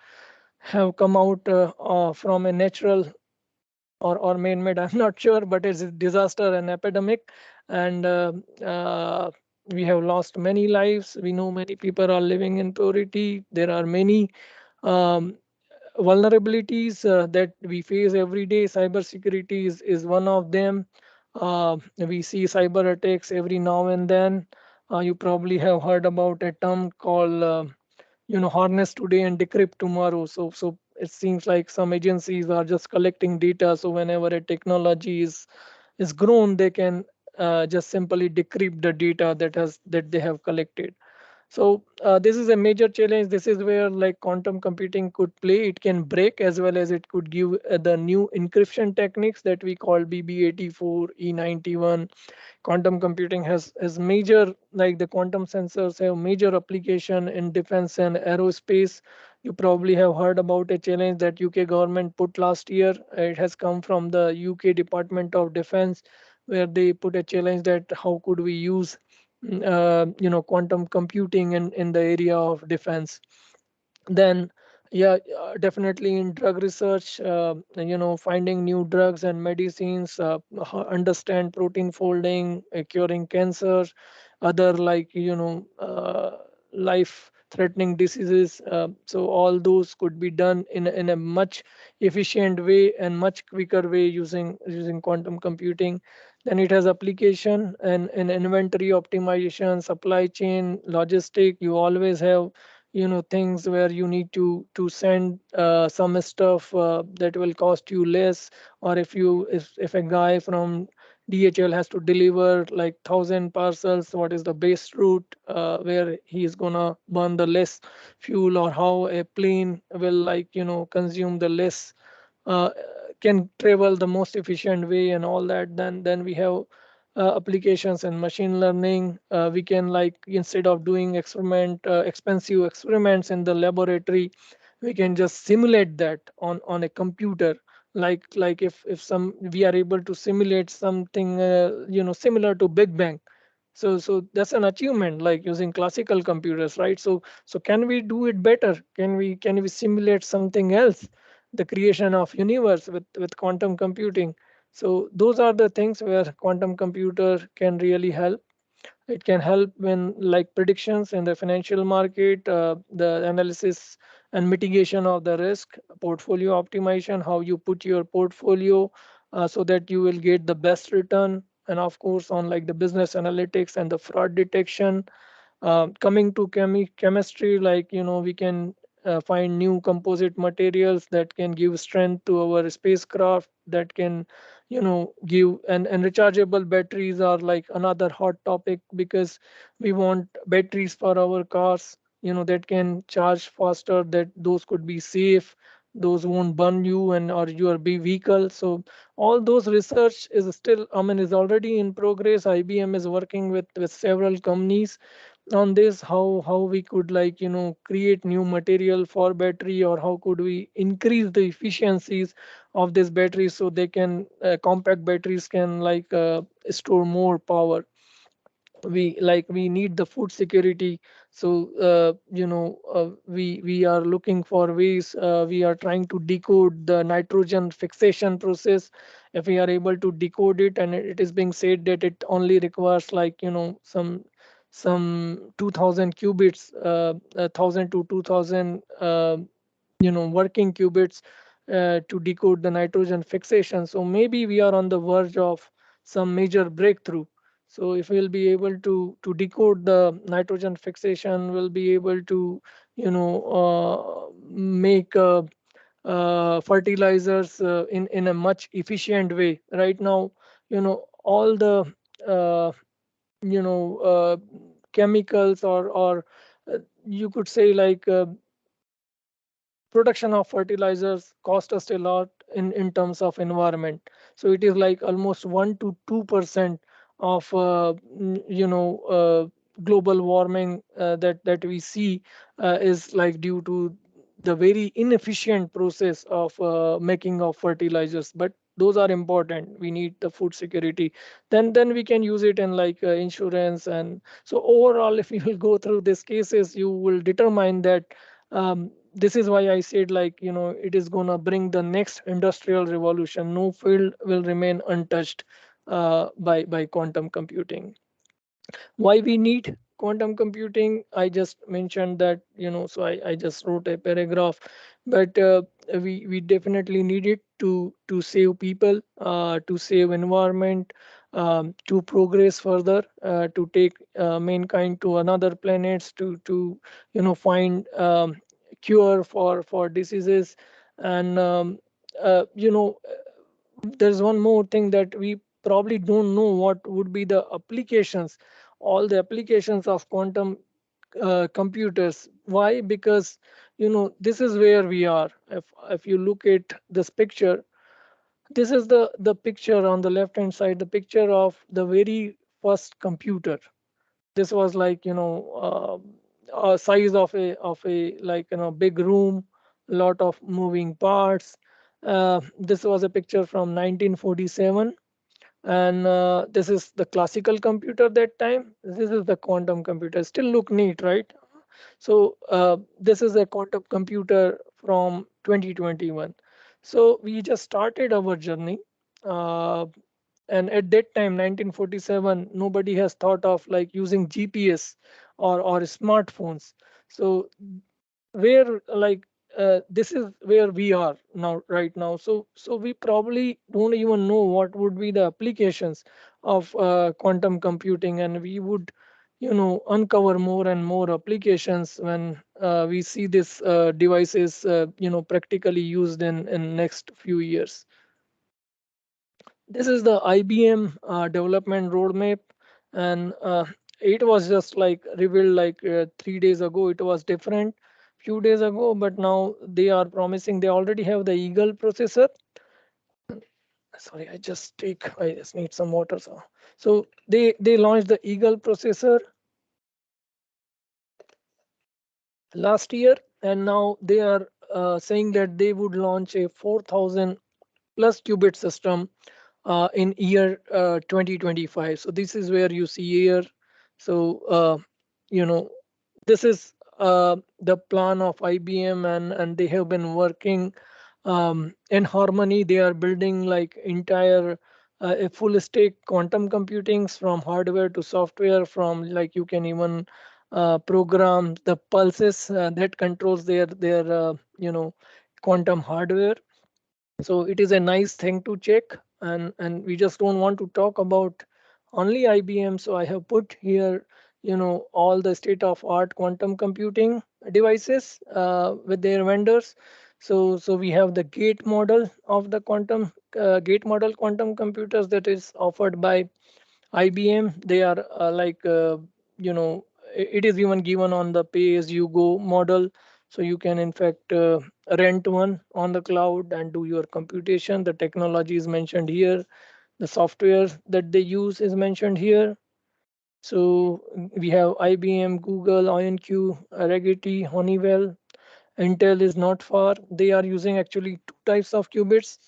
have come out from a natural or man-made, I'm not sure, but it's a disaster and epidemic. And we have lost many lives. We know many people are living in poverty. There are many um, vulnerabilities that we face every day. Cybersecurity is one of them. We see cyber attacks every now and then. You probably have heard about a term called harness today and decrypt tomorrow. So it seems like some agencies are just collecting data. So whenever a technology is grown, they can just simply decrypt the data that they have collected. So this is a major challenge. This is where like quantum computing could play. It can break as well as it could give the new encryption techniques that we call BB84, E91. Quantum computing has major, like the quantum sensors have major application in defense and aerospace. You probably have heard about a challenge that UK government put last year. It has come from the UK Department of Defense, where they put a challenge that how could we use quantum computing in the area of defense. Then Yeah, definitely in drug research, finding new drugs and medicines, understand protein folding, curing cancer, other like, life-threatening diseases. So all those could be done in a much efficient way and much quicker way using quantum computing. Then it has application and inventory optimization, supply chain, logistic. You always have things where you need to send some stuff that will cost you less, or if a guy from DHL has to deliver like 1,000 parcels, what is the best route where he is gonna burn the less fuel, or how a plane will like consume the less, uh, can travel the most efficient way and all that. Then we have applications in machine learning. We can like, instead of doing expensive experiments in the laboratory, we can just simulate that on a computer. Like if some we are able to simulate something similar to Big Bang. So that's an achievement, like using classical computers, right? So can we do it better? Can we simulate something else, the creation of universe with quantum computing? So those are the things where quantum computer can really help. It can help when like predictions in the financial market, the analysis and mitigation of the risk, portfolio optimization, how you put your portfolio so that you will get the best return, and of course on like the business analytics and the fraud detection. Coming to chemistry, like we can find new composite materials that can give strength to our spacecraft, that can give, and rechargeable batteries are like another hot topic, because we want batteries for our cars that can charge faster, that those could be safe, those won't burn you and or your vehicle. So all those research is still, I mean, is already in progress. IBM is working with several companies on this, how we could like create new material for battery, or how could we increase the efficiencies of this battery, so they can compact batteries can like store more power. We need the food security. So we are looking for ways, we are trying to decode the nitrogen fixation process. If we are able to decode it, and it is being said that it only requires like some 2000 qubits, 1000 to 2000 working qubits to decode the nitrogen fixation. So maybe we are on the verge of some major breakthrough. So if we'll be able to decode the nitrogen fixation, we'll be able to make fertilizers in a much efficient way. Right now, all the uh, you know uh, chemicals, or you could say like production of fertilizers cost us a lot in terms of environment. So it is like almost 1 to 2% of global warming that we see is like due to the very inefficient process of making of fertilizers. But those are important. We need the food security. Then we can use it in like insurance. And so overall, if you will go through these cases, you will determine that this is why I said, like it is going to bring the next industrial revolution. No field will remain untouched by quantum computing. Why we need quantum computing, I just mentioned that, so I just wrote a paragraph. But we definitely need it to save people, to save environment, to progress further, to take mankind to another planets, to find cure for diseases. And there's one more thing that we probably don't know, what would be the applications, all the applications of quantum computers. Why? Because this is where we are. If you look at this picture, this is the picture on the left hand side, the picture of the very first computer. This was like a size of a like big room, lot of moving parts. This was a picture from 1947. And this is the classical computer that time. This is the quantum computer. Still look neat, right? So this is a quantum computer from 2021. So we just started our journey. Uh, and at that time, 1947, nobody has thought of like using GPS or smartphones. So where like this is where we are now right now. So we probably don't even know what would be the applications of quantum computing, and we would uncover more and more applications when we see this devices practically used in next few years. This is the IBM development roadmap, and it was just like revealed like 3 days ago. It was different few days ago, but now they are promising they already have the Eagle processor. Sorry, I just need some water. So they launched the Eagle processor last year, and now they are saying that they would launch a 4,000 plus qubit system in year 2025. So this is where you see here. So you know this is the plan of IBM, and they have been working in harmony. They are building like entire a full stack quantum computings from hardware to software. From like you can even program the pulses that controls their quantum hardware. So it is a nice thing to check, and we just don't want to talk about only IBM. So I have put here all the state of art quantum computing devices with their vendors. So we have the gate model of the quantum gate model quantum computers that is offered by IBM. They are you know, it is even given on the pay as you go model. So you can in fact rent one on the cloud and do your computation. The technology is mentioned here. The software that they use is mentioned here. So we have IBM, Google, IonQ, Rigetti, Honeywell. Intel is not far. They are using actually two types of qubits,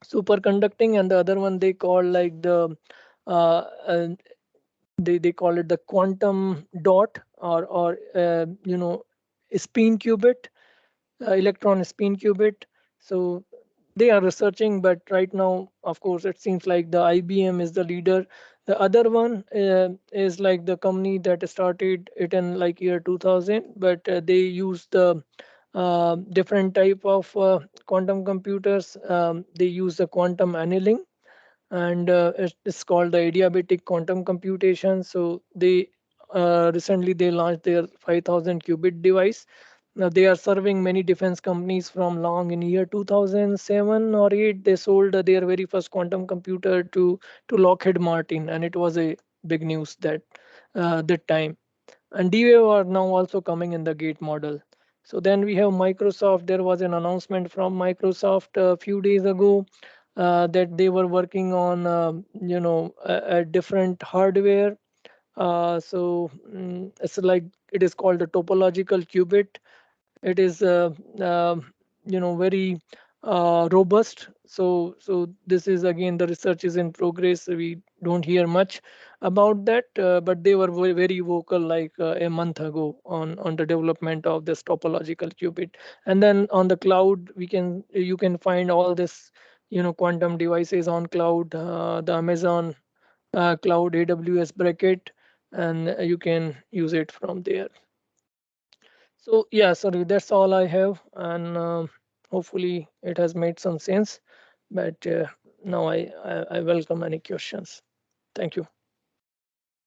superconducting, and the other one they call like the uh, uh, they call it the quantum dot or spin qubit, electron spin qubit. So they are researching, but right now of course it seems like the IBM is the leader. The other one is like the company that started it in like year 2000, but they use the different type of quantum computers. They use the quantum annealing, and it's called the adiabatic quantum computation. So they recently they launched their 5000 qubit device. Now they are serving many defense companies from long in year 2007 or 8. They sold their very first quantum computer to Lockheed Martin, and it was a big news that time. And D-Wave are now also coming in the gate model. So then we have Microsoft. There was an announcement from Microsoft a few days ago that they were working on a different hardware. It's like it is called the topological qubit. It is very robust. So this is again, the research is in progress. We don't hear much about that, but they were very vocal like a month ago on the development of this topological qubit. And then on the cloud, you can find all this quantum devices on cloud, the Amazon cloud AWS bracket, and you can use it from there. So yeah, sorry, that's all I have, and hopefully it has made some sense. But now I welcome any questions. Thank you.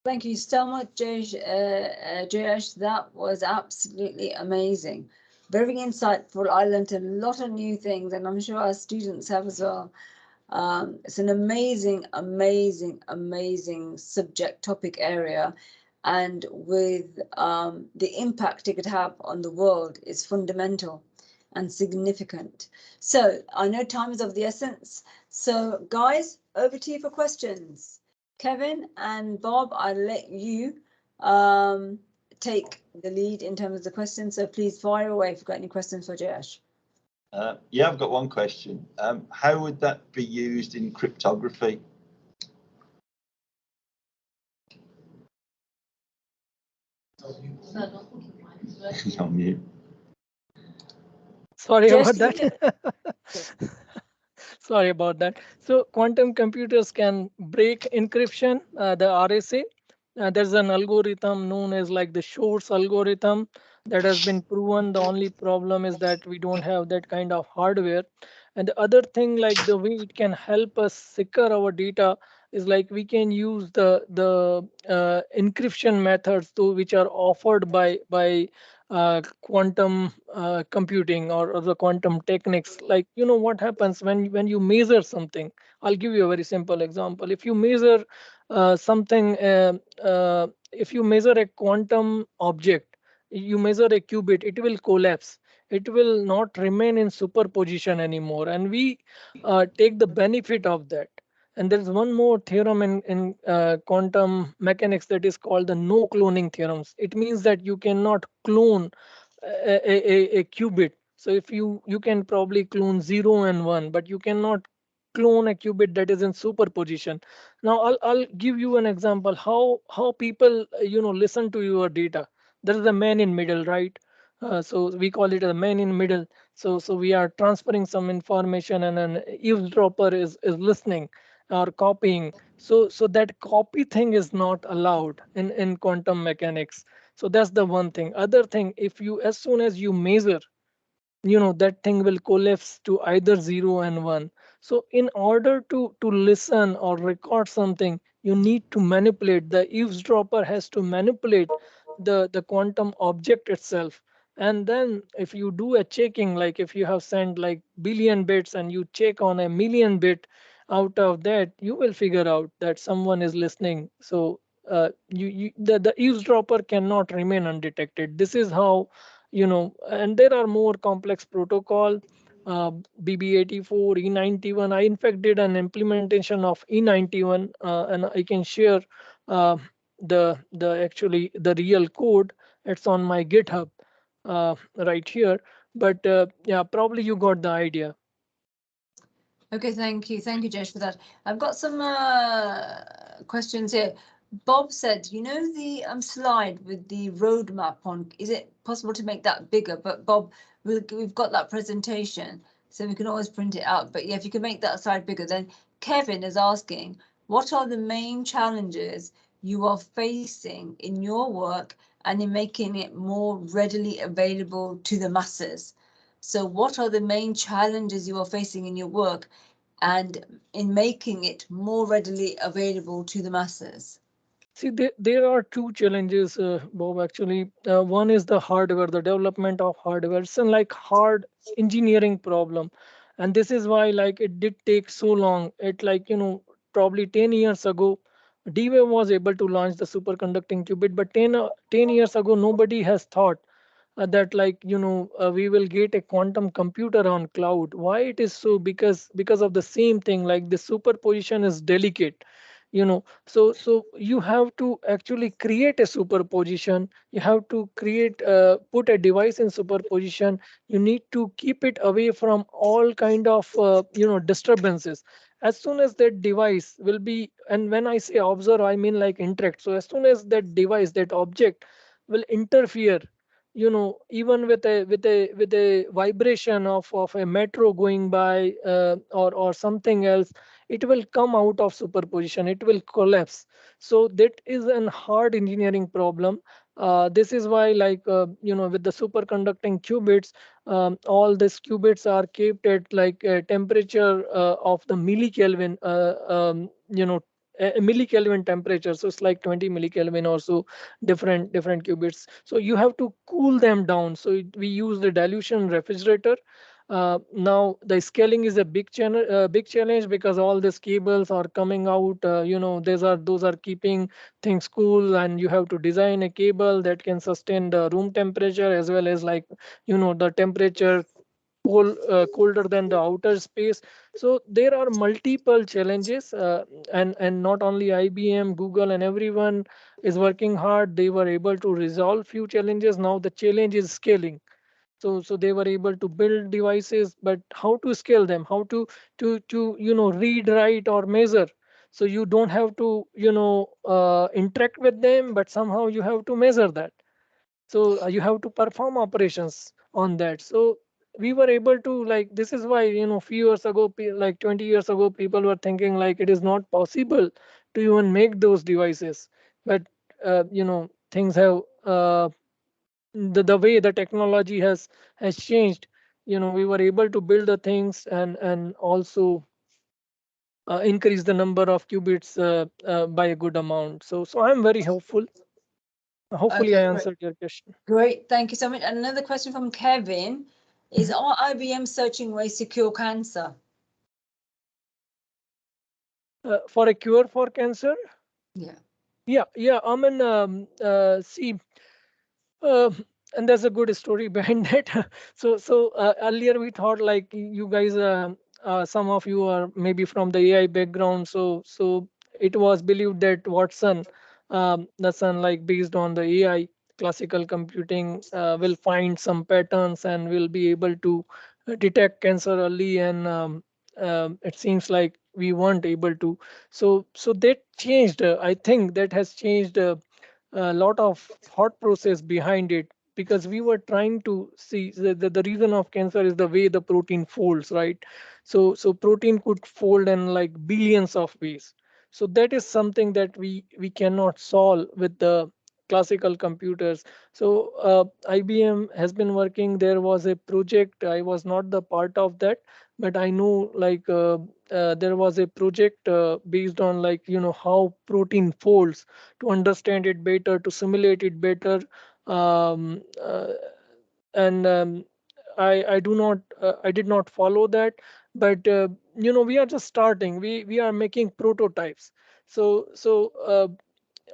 Thank you so much, Jayesh. That was absolutely amazing. Very insightful. I learned a lot of new things, and I'm sure our students have as well. It's an amazing, amazing, amazing subject topic area. And with the impact it could have on the world is fundamental and significant. So I know time is of the essence. So guys, over to you for questions. Kevin and Bob, I'll let you take the lead in terms of the questions. So please fire away if you've got any questions for Jayesh. Yeah, I've got one question. How would that be used in cryptography? On mute. Sorry Just about you that. know, Sorry about that. So quantum computers can break encryption, the RSA. There's an algorithm known as like the Shor's algorithm that has been proven. The only problem is that we don't have that kind of hardware. And the other thing, like the way it can help us secure our data, is like we can use the encryption methods to which are offered by quantum computing, or the quantum techniques. Like, what happens when you measure something. I'll give you a very simple example. If you measure something, if you measure a quantum object, you measure a qubit, it will collapse. It will not remain in superposition anymore, and we take the benefit of that. And there's one more theorem in quantum mechanics that is called the no cloning theorems. It means that you cannot clone a qubit. So if you can probably clone 0 and 1, but you cannot clone a qubit that is in superposition. Now I'll give you an example how people listen to your data. There is a man in middle, right? So we call it a man in middle. So we are transferring some information, and an eavesdropper is listening or copying. So that copy thing is not allowed in quantum mechanics. So that's the one thing. Other thing, if you, as soon as you measure, that thing will collapse to either 0 and 1. So in order to listen or record something, you need to manipulate. The eavesdropper has to manipulate the quantum object itself. And then if you do a checking, like if you have sent like billion bits and you check on a million bit, out of that you will figure out that someone is listening. So the eavesdropper cannot remain undetected. This is how, and there are more complex protocol, uh, BB84, E91. I in fact did an implementation of E91, and I can share uh, the actually the real code. It's on my GitHub right here. But yeah, probably you got the idea. okay, thank you, Jayesh, for that. I've got some questions here. Bob said, you know the slide with the roadmap on. Is it possible to make that bigger? But Bob, we've got that presentation, so we can always print it out. But yeah, if you can make that slide bigger, then Kevin is asking, what are the main challenges you are facing in your work and in making it more readily available to the masses? So what are the main challenges you are facing in your work and in making it more readily available to the masses? See, there are two challenges, Bob, actually. One is the hardware, the development of hardware. It's a like hard engineering problem. And this is why like it did take so long. It like, probably 10 years ago, D-Wave was able to launch the superconducting qubit, but 10 years ago, nobody has thought that like we will get a quantum computer on cloud. Why it is so? Because of the same thing, like the superposition is delicate. So you have to actually create a superposition. You have to create put a device in superposition. You need to keep it away from all kind of disturbances. As soon as that device will be, and when I say observe, I mean like interact. So as soon as that device, that object will interfere, even with a vibration of a metro going by, or something else, it will come out of superposition, it will collapse. So that is an hard engineering problem. This is why, like, with the superconducting qubits, all these qubits are kept at like a temperature of the millikelvin, a millikelvin temperature. So it's like 20 millikelvin or so, different qubits. So you have to cool them down. So we use the dilution refrigerator. Now the scaling is a big challenge, because all these cables are coming out. Those are keeping things cool, and you have to design a cable that can sustain the room temperature, as well as like the temperature colder than the outer space. So there are multiple challenges, and not only IBM, Google, and everyone is working hard. They were able to resolve few challenges. Now the challenge is scaling. So they were able to build devices, but how to scale them, how to read, write, or measure. So you don't have to interact with them, but somehow you have to measure that. So you have to perform operations on that. So we were able to, like, this is why, few years ago, like 20 years ago, people were thinking like it is not possible to even make those devices. But things have, the way the technology has changed. We were able to build the things and also increase the number of qubits by a good amount. So I'm very hopeful. Hopefully I Okay, great. answered your question. Great, thank you so much. And another question from Kevin is, are IBM searching ways to cure cancer? For a cure for cancer? Yeah. Yeah. I mean, see, Uh, and there's a good story behind it. So earlier we thought like you guys, some of you are maybe from the AI background. So it was believed that Watson, the son, like based on the AI classical computing, will find some patterns and will be able to detect cancer early. And it seems like we weren't able to. So that changed. I think that has changed. A lot of thought process behind it, because we were trying to see the reason of cancer is the way the protein folds, right? So protein could fold in like billions of ways. So that is something that we cannot solve with the classical computers. So IBM has been working. There was a project, I was not the part of that, but I know like there was a project based on like how protein folds, to understand it better, to simulate it better. Um, uh, and I do not, I did not follow that, but we are just starting. We are making prototypes. So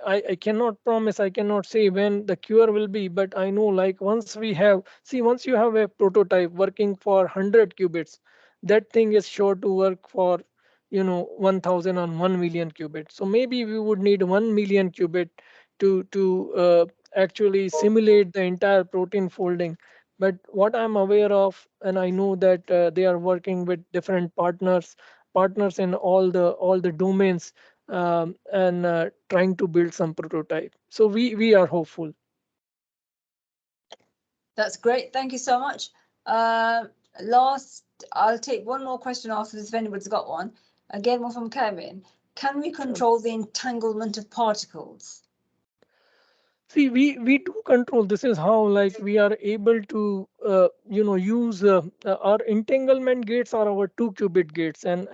I cannot promise, I cannot say when the cure will be, but I know like once we have, see, once you have a prototype working for 100 qubits, that thing is sure to work for 1000 on 1 million qubit. So maybe we would need 1 million qubit to actually simulate the entire protein folding. But what I'm aware of, and I know that they are working with different partners in all the domains, and trying to build some prototype. So we are hopeful. That's great. Thank you so much. Last, I'll take one more question after this if anybody's got one. Again, one from Kevin. Can we control the entanglement of particles? See, we do control. This is how like we are able to use our entanglement gates are our 2 qubit gates, and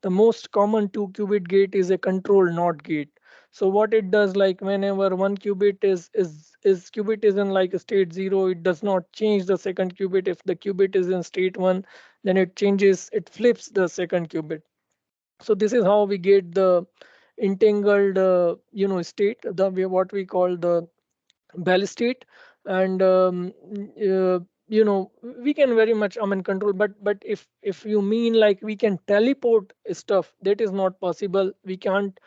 the most common 2 qubit gate is a control NOT gate. So what it does, like whenever one qubit is qubit is in like state 0, it does not change the second qubit. If the qubit is in state 1, then it changes, it flips the second qubit. So this is how we get the entangled state, the what we call the bell state. And uh, we can very much, I mean, control. But if you mean like we can teleport stuff, that is not possible. We can't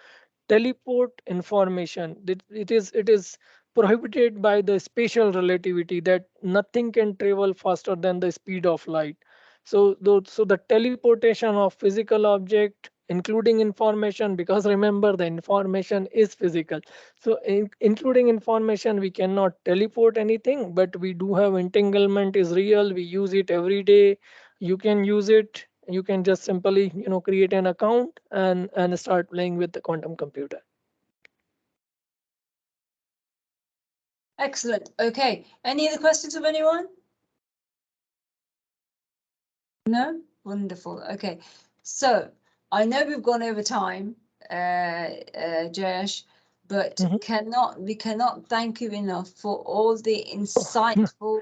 teleport information. It is prohibited by the spatial relativity, that nothing can travel faster than the speed of light. So the teleportation of physical object, including information, because remember the information is physical. So including information, we cannot teleport anything, but we do have entanglement is real. We use it every day. You can use it. You can just simply create an account and start playing with the quantum computer. Excellent. Okay. Any other questions from anyone? No? Wonderful. Okay. So I know we've gone over time, Jayesh, but we cannot thank you enough for all the insightful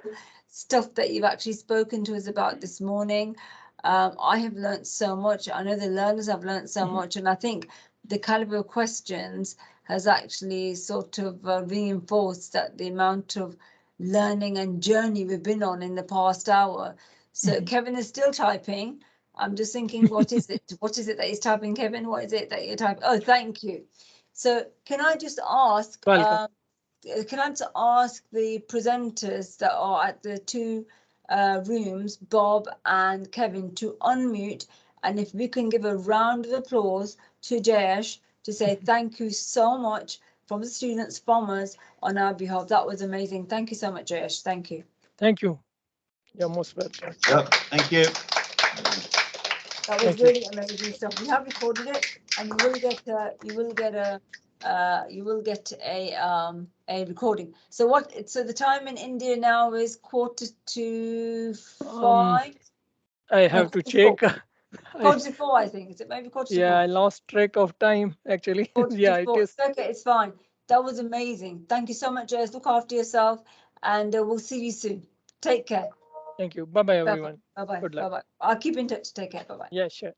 stuff that you've actually spoken to us about this morning. I have learned so much. I know the learners have learned so much, and I think the caliber of questions has actually sort of reinforced that the amount of learning and journey we've been on in the past hour. So Kevin is still typing. I'm just thinking, what is it? What is it that he's typing, Kevin? What is it that you're typing? Oh, thank you. So can I just ask, Welcome. can I just ask the presenters that are at the two rooms, Bob and Kevin, to unmute, and if we can give a round of applause to Jayesh to say thank you so much from the students, from us, on our behalf. That was amazing. Thank you so much, Jayesh. Thank you. Thank you. You're most welcome. Yep, thank you. That was Thank you. really amazing stuff. We have recorded it, and you will get a recording. So what? So the time in India now is 4:45. I No, have to 4:44. check. I, 4:44, I think. Is it maybe 4:44? yeah, I lost track of time actually. Yeah, it 4:44. is. Okay, it's fine. That was amazing. Thank you so much, Jayesh. Look after yourself, and we'll see you soon. Take care. Thank you. Bye bye, Bye everyone. bye. Good Bye luck. bye. I'll keep in touch. Take care. Bye bye. Yeah, sure.